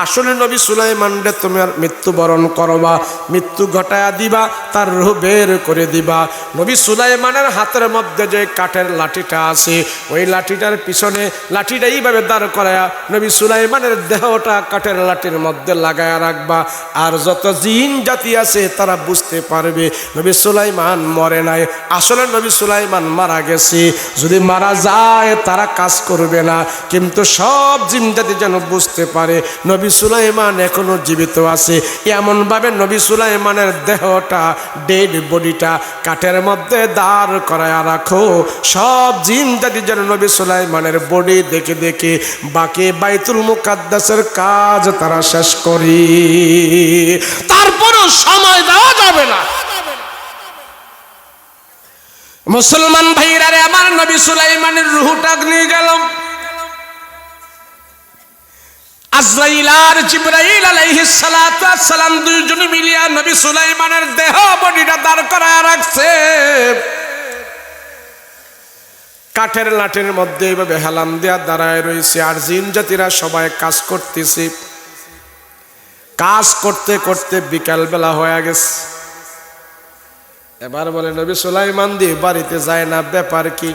আসলে নবী সুলাইমান রে তোমার মৃত্যুবরণ করবা, মৃত্যু ঘটায়া দিবা, তার রূহ বের করে দিবা। নবী সুলাইমানের হাতের মধ্যে যে কাঠের লাঠিটা আছে, ওই লাঠিটার পিছনে লাঠিটা এইভাবে দাঁড় করায়া নবী সুলাইমানের দেহটা কাঠের লাঠির মধ্যে লাগায়া রাখবা। আর যত জিন জাতি আছে তারা বুঝতে পারবে নবী সুলাইমান মরে নাই, আসলে নবী সুলাইমান মারা গেছে। যদি মারা যায় তারা কাজ করবে না, কিন্তু সব জিন জাতি যেন বুঝতে পারে নবী সুলাইমান এখনো জীবিত আছে। এমন ভাবে নবী সুলাইমানের দেহটা, ডেড বডিটা কাঠের মধ্যে দাঁড় করায়া রাখো, সব জিন জাতি যেন নবী সুলাইমানের বডি দেখে দেখে বাকি বাইতুল মুকাদ্দাসের কাজ তারা শেষ করি। তারপরও সময় দেওয়া যাবে না। মুসলমান ভাইরা রে, আমার নবী সুলাইমানের রূহটা নিয়ে গেল। আজরাইল আর জিবরাইল আলাইহিস সালাতু ওয়াস সালাম দুইজনে মিলিয়া নবী সুলাইমানের দেহ বডিটা দাঁড় করায়া রাখছে। কাঠের লাঠির মধ্যে এইভাবে হেলান দেয়া দাঁড়ায় রয়েছে, আর জিন জাতিরা সবাই কাজ করতেছে। কাজ করতে করতে বিকালবেলা হয়ে গেছে। এবার বলে, নবী সুলাইমান দিয়ে বাড়িতে যায় না, ব্যাপার কি?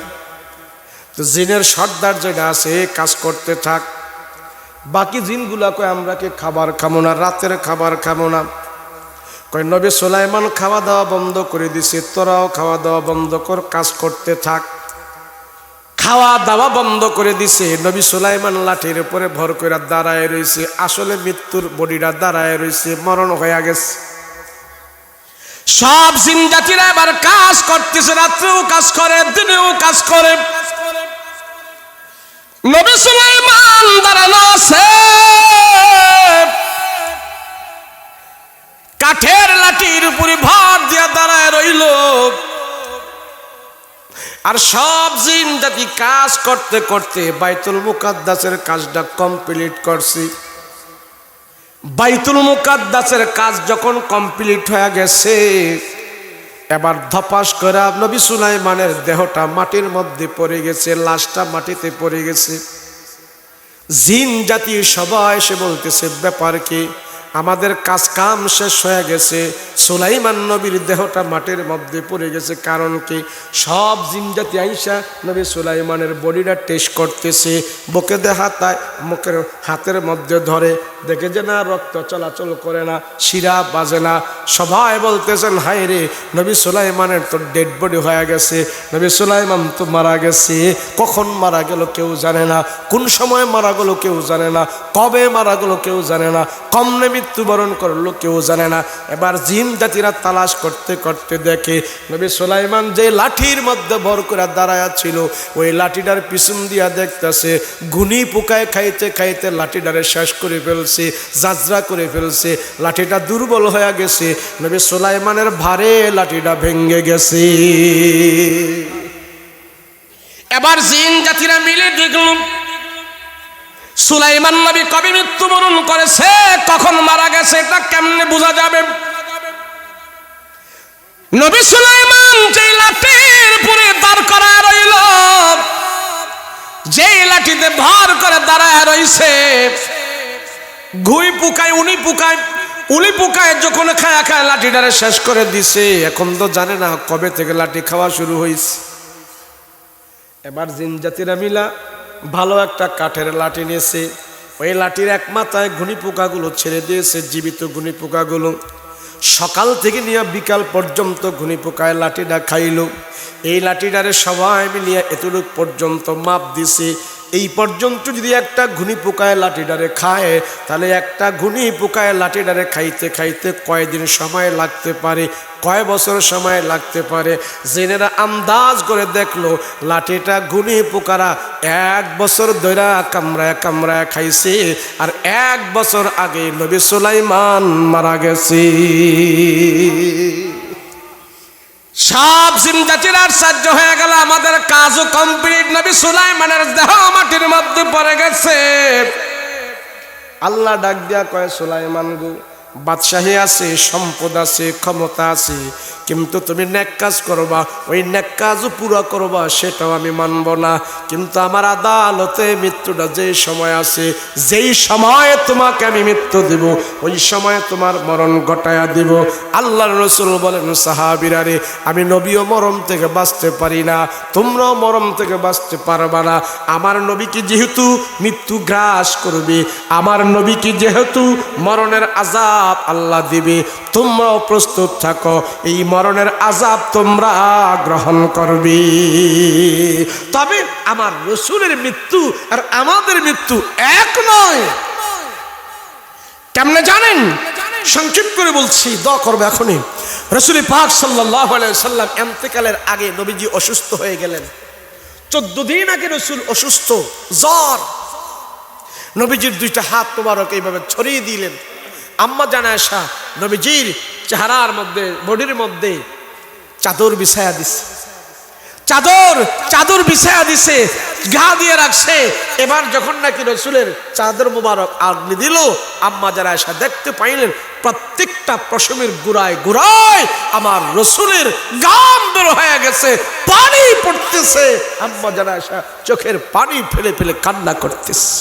তো জিনের সর্দার যেটা আছে কাজ করতে থাক, বাকি জিনগুলা কয় আমরা কি খাবার খাবো না, রাতের খাবার খাবো না। কয় নবী সুলাইমান খাওয়া দাওয়া বন্ধ করে দিছে, তোরাও খাওয়া দাওয়া বন্ধ কর, কাজ করতে থাক। খাওয়া দাওয়া বন্ধ করে দিছে। নবী সুলাইমান লাঠির উপরে ভর করে দাঁড়ায় রয়েছে, আসলে মৃত্যুর বডিটা দাঁড়ায় রয়েছে, মরণ হয়ে গেছে। সব জিন জাতিরা এবার কাজ করতেছে, রাত্রেও কাজ করে, দিনেও কাজ করে। নবী সুলাইমান দাঁড়ানো আছে, কাঠের লাঠির উপরে ভর দিয়া দাঁড়ায় রইল। আর সব জিন জাতি কাজ করতে করতে বাইতুল মুকাদ্দাসের কাজটা কমপ্লিট করছি। বাইতুল মুকাদ্দাসের কাজ যখন কমপ্লিট হয়ে গেছে, এবার ধপাস করে নবী সুলাইমানের দেহটা মাটির মধ্যে পড়ে গেছে, লাশটা মাটিতে পড়ে গেছে। জিন জাতি সবাই এসে বলতেছে, ব্যাপার কি? আমাদের কাজ কাম শেষ হয়ে গেছে, সুলাইমান নবীর দেহটা মাটির মধ্যে পড়ে গেছে, কারণ কি? সব জিন জাতি আইসা নবী সুলাইমানের বডিটা টেস্ট করতেছে, বুকে দেখাতায়, মুখের হাতের মধ্যে ধরে, দেখে যে না রক্ত চলাচল করে না, শিরা বাজে না। সবাই বলতেছেন, হায় রে, নবী সুলাইমানের তো ডেড বডি হয়ে গেছে, নবী সুলাইমান তো মারা গেছে। কখন মারা গেল কেউ জানে না, কোন সময় মারা গেল কেউ জানে না, কবে মারা গেল কেউ জানে না। কমনে মৃত্যুবরণ করলো কেউ জানে না। এবার জিন জাতিরা তালাশ করতে করতে দেখে নবী সুলাইমান যে লাঠির মধ্যে ভর করে দাঁড়ায়া ছিল, ওই লাঠিটার পিছন দিয়া দেখতেছে গুনি পোকায় খাইতে খাইতে লাঠিটারে শেষ করে ফেলছে, জাজরা করে ফেলছে, লাঠিটা দুর্বল হয়ে গেছে। নবী সুলাইমানের ভারে লাঠিটা ভেঙে গেছে। এবার জিন জাতিরা মিলে দেখল সুলাইমান নবী কবে মৃত্যুবরণ করেছে, কখন মারা গেছে, এটা কেমনে বোঝা যাবে? নবী সুলাইমান যে লাঠির উপরে দাঁড় করা রইল, যে লাঠিতে ভর করে দাঁড়ায় রইছে, ঘুই পোকায় উলি পোকায় যখন খায়া খায় লাঠিটারে শেষ করে দিছে। এখন তো জানে না কবে থেকে লাঠি খাওয়া শুরু হয়েছে। এবার জিন জাতিরা মিলা ভালো একটা কাঠের লাঠি নিয়েছে, ওই লাঠির এক মাথায় ঘুনি পোকাগুলো ছেড়ে দিয়েছে, জীবিত ঘুনি পোকাগুলো। সকাল থেকে নিয়ে বিকাল পর্যন্ত ঘুনি পোকায় লাঠিটা খাইল। এই লাঠিটারে সবাই মিলিয়ে এতটুক পর্যন্ত মাপ দিছে। এই পর্যন্ত যদি একটা ঘুনি পোকায় লাঠিটারে খায়, তাহলে একটা ঘুনি পোকায় লাঠিটারে খাইতে খাইতে কয়দিন সময় লাগতে পারে, কয় বছর সময় লাগতে পারে। জেনেরা আন্দাজ করে দেখলো লাঠিটা ঘুনি পোকারা 1 বছর ধরে কামড়ায় কামড়ায় খাইছে, আর 1 বছর আগে নবী সুলাইমান মারা গেছে। সব জিন জাতির আশ্চর্য হয়ে গেল, আমাদের কাজও কমপ্লিট। নবী সুলাইমানের দেহ মাটির মধ্যে পড়ে গেছে। আল্লাহ ডাক দিয়া কয়, সুলাইমান গো, বাদশাহী আছে, সম্পদ আছে, ক্ষমতা আছে, কিন্তু তুমি নেক কাজ করবা, ওই নেক কাজও পুরা করবা, সেটাও আমি মানব না। কিন্তু আমার আদালতে মৃত্যুটা যেই সময় আছে, যেই সময়ে তোমাকে আমি মৃত্যু দেব, ওই সময়ে তোমার মরণ ঘটায়া দিব। আল্লাহর রাসূল বলেন, সাহাবীরা রে, আমি নবীও মরণ থেকে বাঁচতে পারি না, তোমরাও মরণ থেকে বাঁচতে পারবা না। আমার নবীকে যেহেতু মৃত্যু গ্রাস করবে, আমার নবীকে যেহেতু মরণের আযাব আল্লাহ দিবে, তোমরাও প্রস্তুত থাকো, এই মরণের আযাব তোমরা গ্রহণ করবে। তবে আমার রাসূলের মৃত্যু আর আমাদের মৃত্যু এক নয়। কেমনে জানেন? সংক্ষিপ্ত করে বলছি, দোয়া করবে এখনই। রাসূল পাক সাল্লাল্লাহু আলাইহি সাল্লাম ইন্তেকালের আগে নবীজি অসুস্থ হয়ে গেলেন। 14 দিন আগে রাসূল অসুস্থ, জ্বর। নবীজির 2টা হাত মোবারক এইভাবে ছড়িয়ে দিলেন। আম্মা জানা আয়েশা নবীজির চেহারার মধ্যে, বডির মধ্যে চাদর বিছায়া দিছে, চাদর বিছায়া দিছে, গা দিয়ে রাখছে। এবার যখন নাকি রাসূলের চাদর মোবারক আগলে দিল, আম্মা জানা আয়েশা দেখতে পাইলেন প্রত্যেকটা পশমের গুড়ায় গুড়ায় আমার রাসূলের গাম বের হয়ে গেছে, পানি পড়তেছে। আম্মা জানা আয়েশা চোখের পানি ফেলে ফেলে কান্না করতেছে।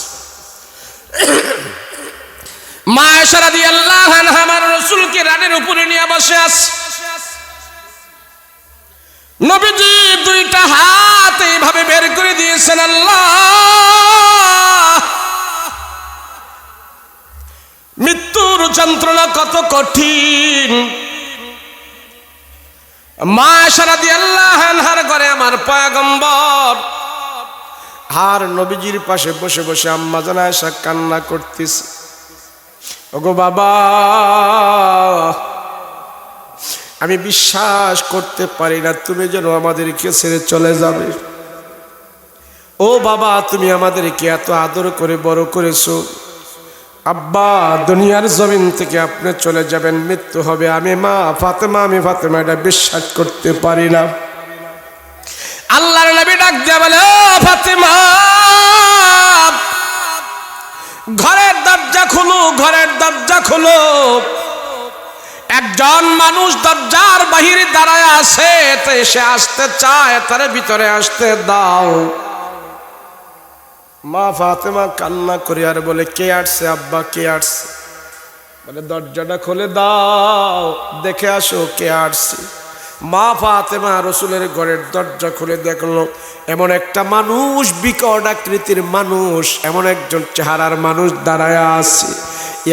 মা আয়েশা রাদিয়াল্লাহু আনহা আমার রাসূলকে রানের উপরে নিয়ে বসে আছে। নবীজি 2টা হাত এইভাবে বের করে দিয়েছেন। আল্লাহ, মৃত্যুর যন্ত্রণা কত কঠিন। মা আয়েশা রাদিয়াল্লাহু আনহার ঘরে আমার পয়গম্বর আর নবীজির পাশে বসে বসে আম্মা জানা আয়েশা কান্না করতেছে। ওগো বাবা, আমি বিশ্বাস করতে পারি না তুমি যেন আমাদেরকে ছেড়ে চলে যাবে। ও বাবা, তুমি আমাদেরকে এত আদর করে বড় করেছো, আব্বা দুনিয়ার জমিন থেকে আপনি চলে যাবেন, মৃত্যু হবে, আমি ফাতেমা এটা বিশ্বাস করতে পারি না। আল্লাহর নবী ডাক দিয়ে বলে, ও ফাতেমা, ঘরের দরজা খুলো। একজন মানুষ দরজার বাহিরে দাঁড়ায় আছে, তো এসে আসতে চায়, তার ভিতরে আসতে দাও। মা ফাতেমা কান্না করে আর বলে, কে আসছে আব্বা, কে আসছে? বলে, দরজাটা খুলে দাও, দেখে আসো কে আসছে। মা ফাতেমা রাসূলের ঘরের দরজা খুলে দেখলো এমন একটা মানুষ, বিকট আকৃতির মানুষ, এমন একজন চেহারার মানুষ দাঁড়ায় আছে।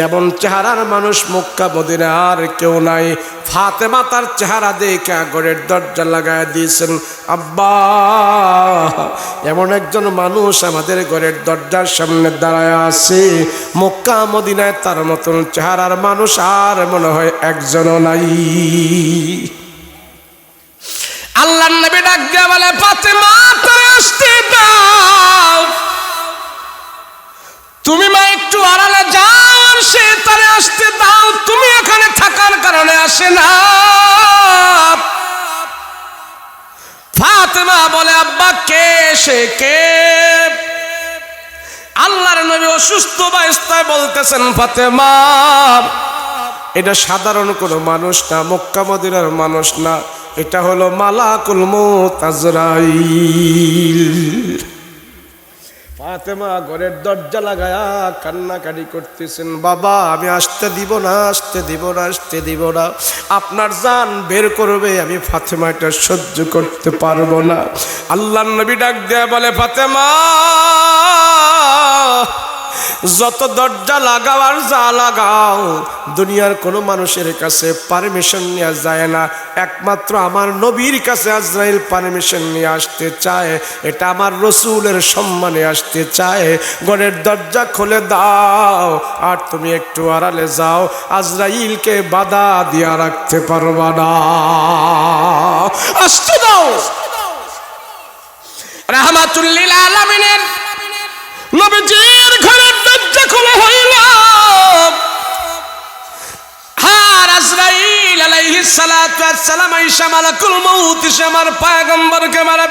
এমন চেহারার মানুষ মক্কা মদিনা আর কেউ নাই। ফাতেমা তার চেহারা দেখে ঘরের দরজা লাগায় দিয়েছেন। আব্বা, এমন একজন মানুষ আমাদের ঘরের দরজার সামনে দাঁড়ায় আছে, মক্কা মদিনায় তার মতন চেহারার মানুষ আর মনে হয় একজনও নাই। আল্লাহর নবী ডাক দিয়া বলে, ফাতেমা তারে আসতে দাও। তুমি মা একটু আড়ালে যাও, আর সে তারে আসতে দাও। তুমি এখানে থাকার কারণে আসে না। ফাতেমা বলে, আব্বা কে সে, কে? আল্লাহর নবী অসুস্থ অবস্থায় বলতেছেন, ফাতেমা এটা সাধারণ কোনো মানুষ না, মক্কা মদিনার মানুষ না, এটা হলো মালাকুল মউত আজরাইল। ফাতেমা ঘরের দরজা লাগায়া কান্নাকাটি করতেছেন, বাবা আমি আসতে দিব না, আসতে দিব না, আসতে দিব না, আপনার জান বের করবে, আমি ফাতেমা এটা সহ্য করতে পারবো না। আল্লাহর নবী ডাক দেয়া বলে, ফাতেমা যত দরজা লাগাও আর যা লাগাও, দুনিয়ার কোনো মানুষের কাছে পারমিশন নেওয়া যায় না, একমাত্র আমার নবীর কাছে আজরাইল পারমিশন নিয়ে আসতে চায়। এটা আমার রসুলের সম্মানে আসতে চায়। ঘরের দরজা খুলে দাও, আর তুমি একটু আড়ালে যাও, আজরাইলকে বাধা দিয়া রাখতে পারবা না, আসতে দাও। রাহমাতুল লিল আলামিনের নবীজির ঘরের দরজা খোলা হইল। আর আজরাইল আলাইহিস সালাতু ওয়াস সালাম আয়েশা মালাকুল মউত সে আমার পয়গম্বরকে মারে,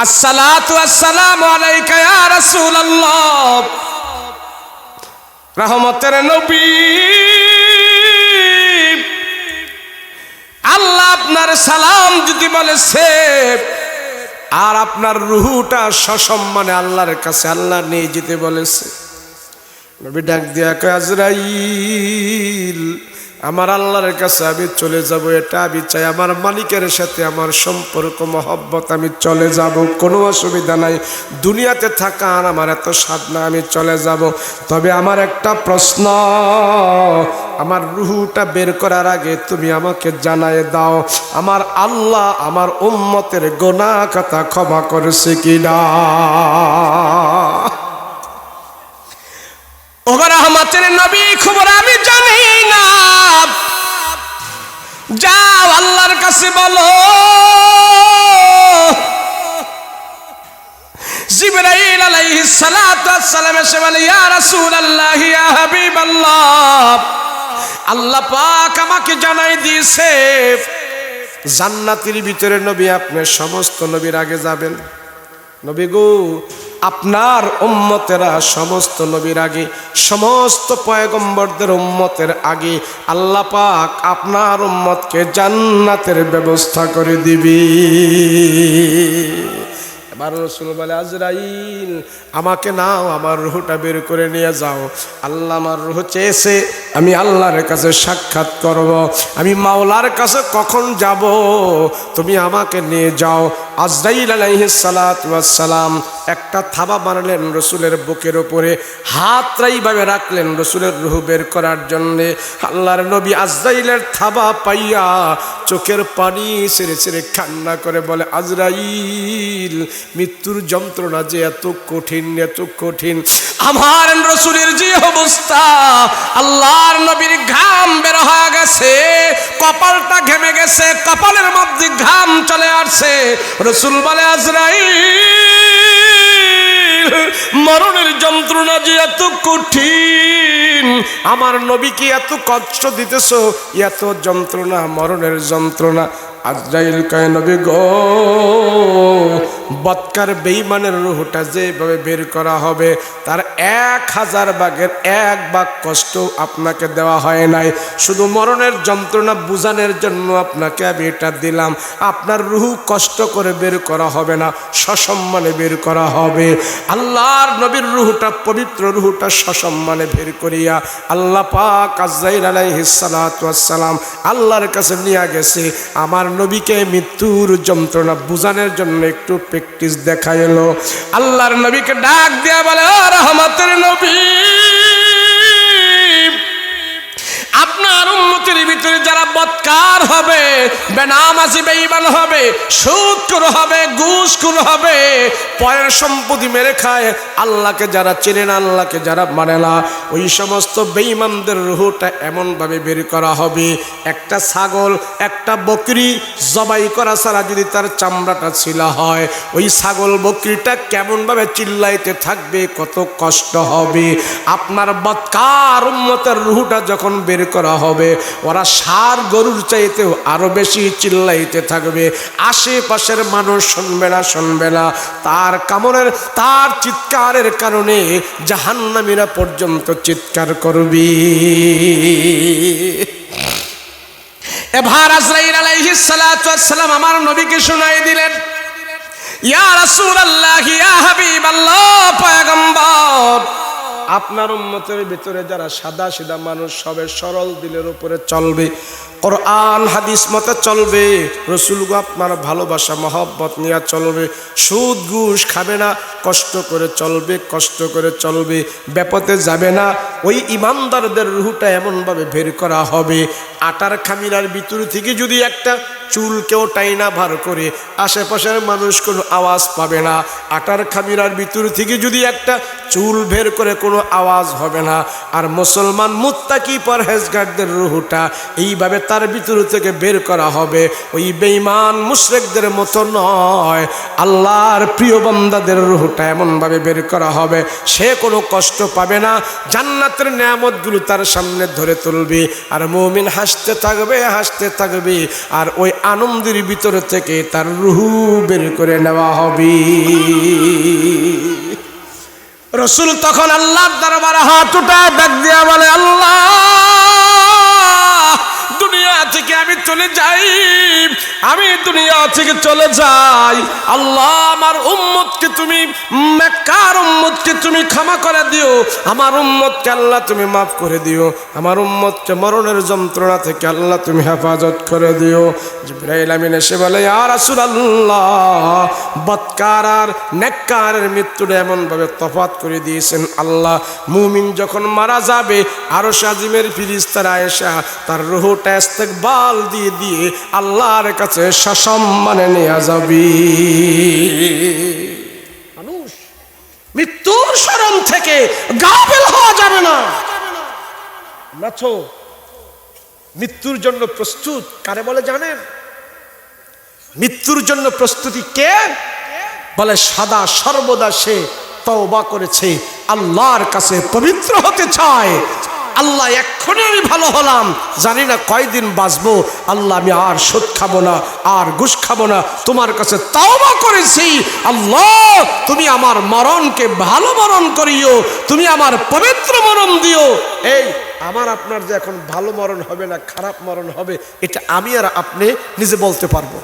আসসালাতু ওয়াস সালামু আলাইকা ইয়া রাসূলুল্লাহ, রহমতের নবী, আল্লাহ আপনার সালাম যদি বলেছে, আর আপনার রুহুটা সসম্মানে আল্লাহর কাছে আল্লাহ নিয়ে যেতে বলেছে। নবী ডাক দিয়া কয়, আজরাইল আমার আল্লাহর কাছে আমি চলে যাব, এটা আমি চাই, আমার মালিকের সাথে আমার সম্পর্ক মহব্বত, আমি চলে যাব, কোনো অসুবিধা নাই, দুনিয়াতে থাকা আর আমার এত স্বাদ না, আমি চলে যাব। তবে আমার একটা প্রশ্ন, আমার রুহুটা বের করার আগে তুমি আমাকে জানায় দাও, আমার আল্লাহ আমার উম্মতের গুনাহ কথা ক্ষমা করেছে কিনা? ও রহমতের নবী, খবর আমি জানি না, যাও আল্লাহর কাছে বলো। জিবরাইল আলাইহিস সালাতু ওয়াস সালাম এসে বলে, ইয়া রাসূলুল্লাহ, ইয়া হাবিবাল্লাহ, আল্লাহ পাক আমাকে জানাই দিয়েছে জান্নাতের ভিতরে নবী আপনি সমস্ত নবীর আগে যাবেন। নবী গো, আপনার উম্মতেরা সমস্ত নবীর আগে, সমস্ত পয়গম্বরদের উম্মতের আগে আল্লাহ পাক আপনার উম্মতকে জান্নাতের ব্যবস্থা করে দিবি। এবার রাসূল বলে, আজরাইল আমাকে নাও, আমার রুহটা বের করে নিয়ে যাও। আল্লাহ আমার রুহ চেয়েছে আমি আল্লাহর কাছে সাক্ষাৎ করব, আমি মাওলার কাছে কখন যাব, তুমি আমাকে নিয়ে যাও। আজরাইল আলাইহিস সালাতু ওয়াস সালাম একটা থাবা বানালেন রসুলের বুকের উপরে, হাতটা এইভাবে রাখলেন রসুলের রুহ বের করার জন্যে। আল্লাহর নবী আজরাইলের থাবা পাইয়া চোখের পানি ছেড়ে ছেড়ে কান্না করে বলে, আজরাইল মৃত্যুর যন্ত্রণা যে এত কঠিন, এত কঠিন, আমার রসুলের যে অবস্থা, আল্লাহর নবীর ঘাম বের হয়ে গেছে, কপালটা ঘেমে গেছে, কপালের মধ্যে ঘাম চলে আসছে। রসুল বলে, আজরাইল মরণের যন্ত্রণা যে এত কঠিন, আমার নবীকে এত কষ্ট দিতেছ, এত যন্ত্রণা, মরণের যন্ত্রণা। আজরাইল কয়, নবী গো, বৎকার বেঈমানের রূহটা যেভাবে বের করা হবে তার 1000 ভাগের 1 ভাগ কষ্ট আপনাকে দেওয়া হয় নাই, শুধু মরণের যন্ত্রণা বুঝানোর জন্য আপনাকে আমি এটা দিলাম। আপনার রূহ কষ্ট করে বের করা হবে না, সসম্মানে বের করা হবে। আল্লাহর নবীর রূহটা, পবিত্র রূহটা সসম্মানে বের করিয়া আল্লাহ পাক আজরাইল আলাইহিস সালাতু ওয়াস সালাম আল্লাহর কাছে নিয়ে গেছে। আমার নবীকে মৃত্যুর যন্ত্রণা বুঝানোর জন্য একটু প্র্যাকটিস দেখাইলো। আল্লাহর নবীকে ডাক দিয়া বলে, ও রহমতের নবী, আপনার উম্মতের ভিতরে যারা বদকার হবে, বেনামাজি বেঈমান হবে, সুদখোর হবে, ঘুষখোর হবে, পরের সম্পত্তি মেরে খায়, আল্লাহকে যারা চেনে না, আল্লাহকে যারা মানে না, ওই সমস্ত বেঈমানদের রূহটা এমনভাবে বের করা হবে, একটা ছাগল একটা বকরি জবাই করা ছাড়া যদি তার চামড়াটা ছিলা হয়, ওই ছাগল বকরিটা কেমনভাবে চিল্লাইতে থাকবে, কত কষ্ট হবে। আপনার বদকার উম্মতের রূহটা যখন বের করা হবে, ওরা ষাঁড় গরুর চাইতেও আরো বেশি চিল্লাইতে থাকবে, আশেপাশের মানুষ শুনবে না, তার কামড়ের তার চিৎকারের কারণে জাহান্নামীরা পর্যন্ত চিৎকার করবে। এবার আজরাইল আলাইহিস সালাতু ওয়াস সালাম আমার নবীকে শুনাই দিলেন, ইয়া রাসূলুল্লাহ, ইয়া হাবিবাল্লাহ, পয়গম্বর, আপনার উম্মতের ভিতরে যারা সাদা সিধা মানুষ হবে, সরল দিলের উপরে চলবে, কোরআন হাদিস মতে চলবে, রসুলগো আপনার ভালোবাসা মহব্বত নিয়ে চলবে, সুদ ঘুষ খাবে না, কষ্ট করে চলবে, ব্যাপতে যাবে না, ওই ইমানদারদের রুহটা এমনভাবে বের করা হবে, আটার খামিরার ভিতর থেকে যদি একটা চুল কেউ টাইনা ভার করে, আশেপাশের মানুষ কোনো আওয়াজ পাবে না, আটার খামিরার ভিতর থেকে যদি একটা চুল বের করে কোনো আওয়াজ হবে না। আর মুসলমান মুত্তাকি পরহেজগারদের রুহটা এইভাবে তার ভিতর থেকে বের করা হবে, ওই বেঈমান মুশরিকদের মতো নয়, আল্লাহর প্রিয় বান্দাদের রুহটা এমনভাবে বের করা হবে, সে কোনো কষ্ট পাবে না, জান্নাতের নেয়ামতগুলো তার সামনে ধরে তুলবে, আর মুমিন হাসতে থাকবে, আর ওই আনন্দের ভিতর থেকে তার রুহ বের করে নেওয়া হবে। রসুল তখন আল্লাহর দরবারে হাত উঠায় ডাক দিয়া বলে, আল্লাহ, দুনিয়া থেকে আমি চলে যাই, আল্লাহ, আমার উম্মতকে তুমি, মক্কার উম্মতকে তুমি ক্ষমা করে দিও, আমার উম্মতকে আল্লাহ তুমি মাফ করে দিও, আমার উম্মতকে মরণের যন্ত্রণা থেকে আল্লাহ তুমি হেফাজত করে দিও। জিবরাইল আমিন এসে বলে, ইয়া রাসূলুল্লাহ, বদকার আর নেককারের মৃত্যুটা এমনভাবে তফাৎ করে দিয়েছেন আল্লাহ, মুমিন যখন মারা যাবে, আরশ আজিমের ফেরেশতারা এসে তার রূহটা ইস্তেকবাল দিয়ে আল্লাহর কাছে সসম্মানে নিয়ে যাবে। মানুষ মৃত্যুর স্মরণ থেকে গাফেল হওয়া যাবে না। নাচো, মৃত্যুর জন্য প্রস্তুত কারে বলে জানেন? মৃত্যুর জন্য প্রস্তুতি কে বলে? সদা সর্বদা সে তওবা করেছে, আল্লাহর কাছে পবিত্র হতে চায়। আল্লাহ, এক্ষুনি আমি ভালো হলাম, জানি না কয়দিন বাঁচবো, আল্লাহ আমি আর সুদ খাবো না, আর ঘুষ খাবো না, তোমার কাছে তওবা করেছি, আল্লাহ তুমি আমার মরণকে ভালো মরণ করিও, তুমি আমার পবিত্র মরণ দিও। এই আমার আপনার যে এখন ভালো মরণ হবে না খারাপ মরণ হবে, এটা আমি আর আপনি নিজে বলতে পারবো।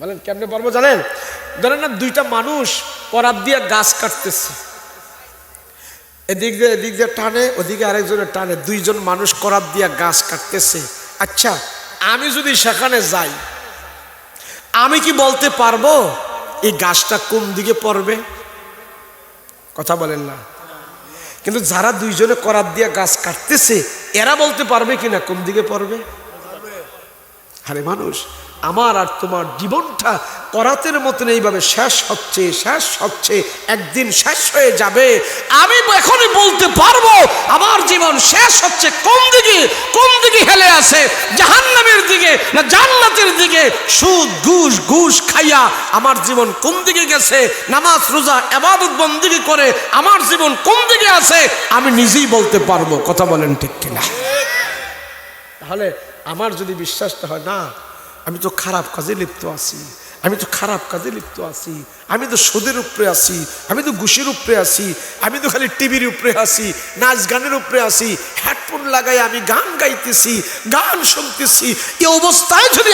বলেন কেমনে পারবো জানেন? ধরেন না, দুইটা মানুষ করাত দিয়ে গাছ কাটতেছে, এদিক দিয়ে টানে, ওদিকে আরেকজনের টানে, দুইজন মানুষ করাত দিয়ে গাছ কাটতেছে। আচ্ছা, আমি যদি সেখানে যাই, আমি কি বলতে পারবো এই গাছটা কোন দিকে পড়বে? কথা বলেন না। কিন্তু যারা দুইজনে করাত দিয়ে গাছ কাটতেছে, এরা বলতে পারবে কিনা কোন দিকে পড়বে? আরে মানুষ, আমার আর তোমার জীবনটা করাতের মতন এইভাবে শেষ হচ্ছে, একদিন শেষ হয়ে যাবে। আমি এখনই বলতে পারবো আমার জীবন শেষ হচ্ছে কোন দিকে হেলে আছে, জাহান্নামের দিকে না জান্নাতের দিকে। সুদ ঘুষ খাইয়া আমার জীবন কোন দিকে গেছে, নামাজ রোজা ইবাদত বন্দেগী করে আমার জীবন কোন দিকে আছে, আমি নিজেই বলতে পারবো। কথা বলেন ঠিক কিনা? তাহলে আমার যদি বিশ্বাসটা হয় না, আমি তো খারাপ কাজে লিপ্ত আছি, আমি তো সুদের উপরে আছি, আমি তো ঘুষের উপরে আছি, আমি তো খালি টিভির উপরে আছি, নাচ গানের উপরে আছি, হেডফোন লাগাই আমি গান গাইতেছি, গান শুনতেছি। এই অবস্থায় যদি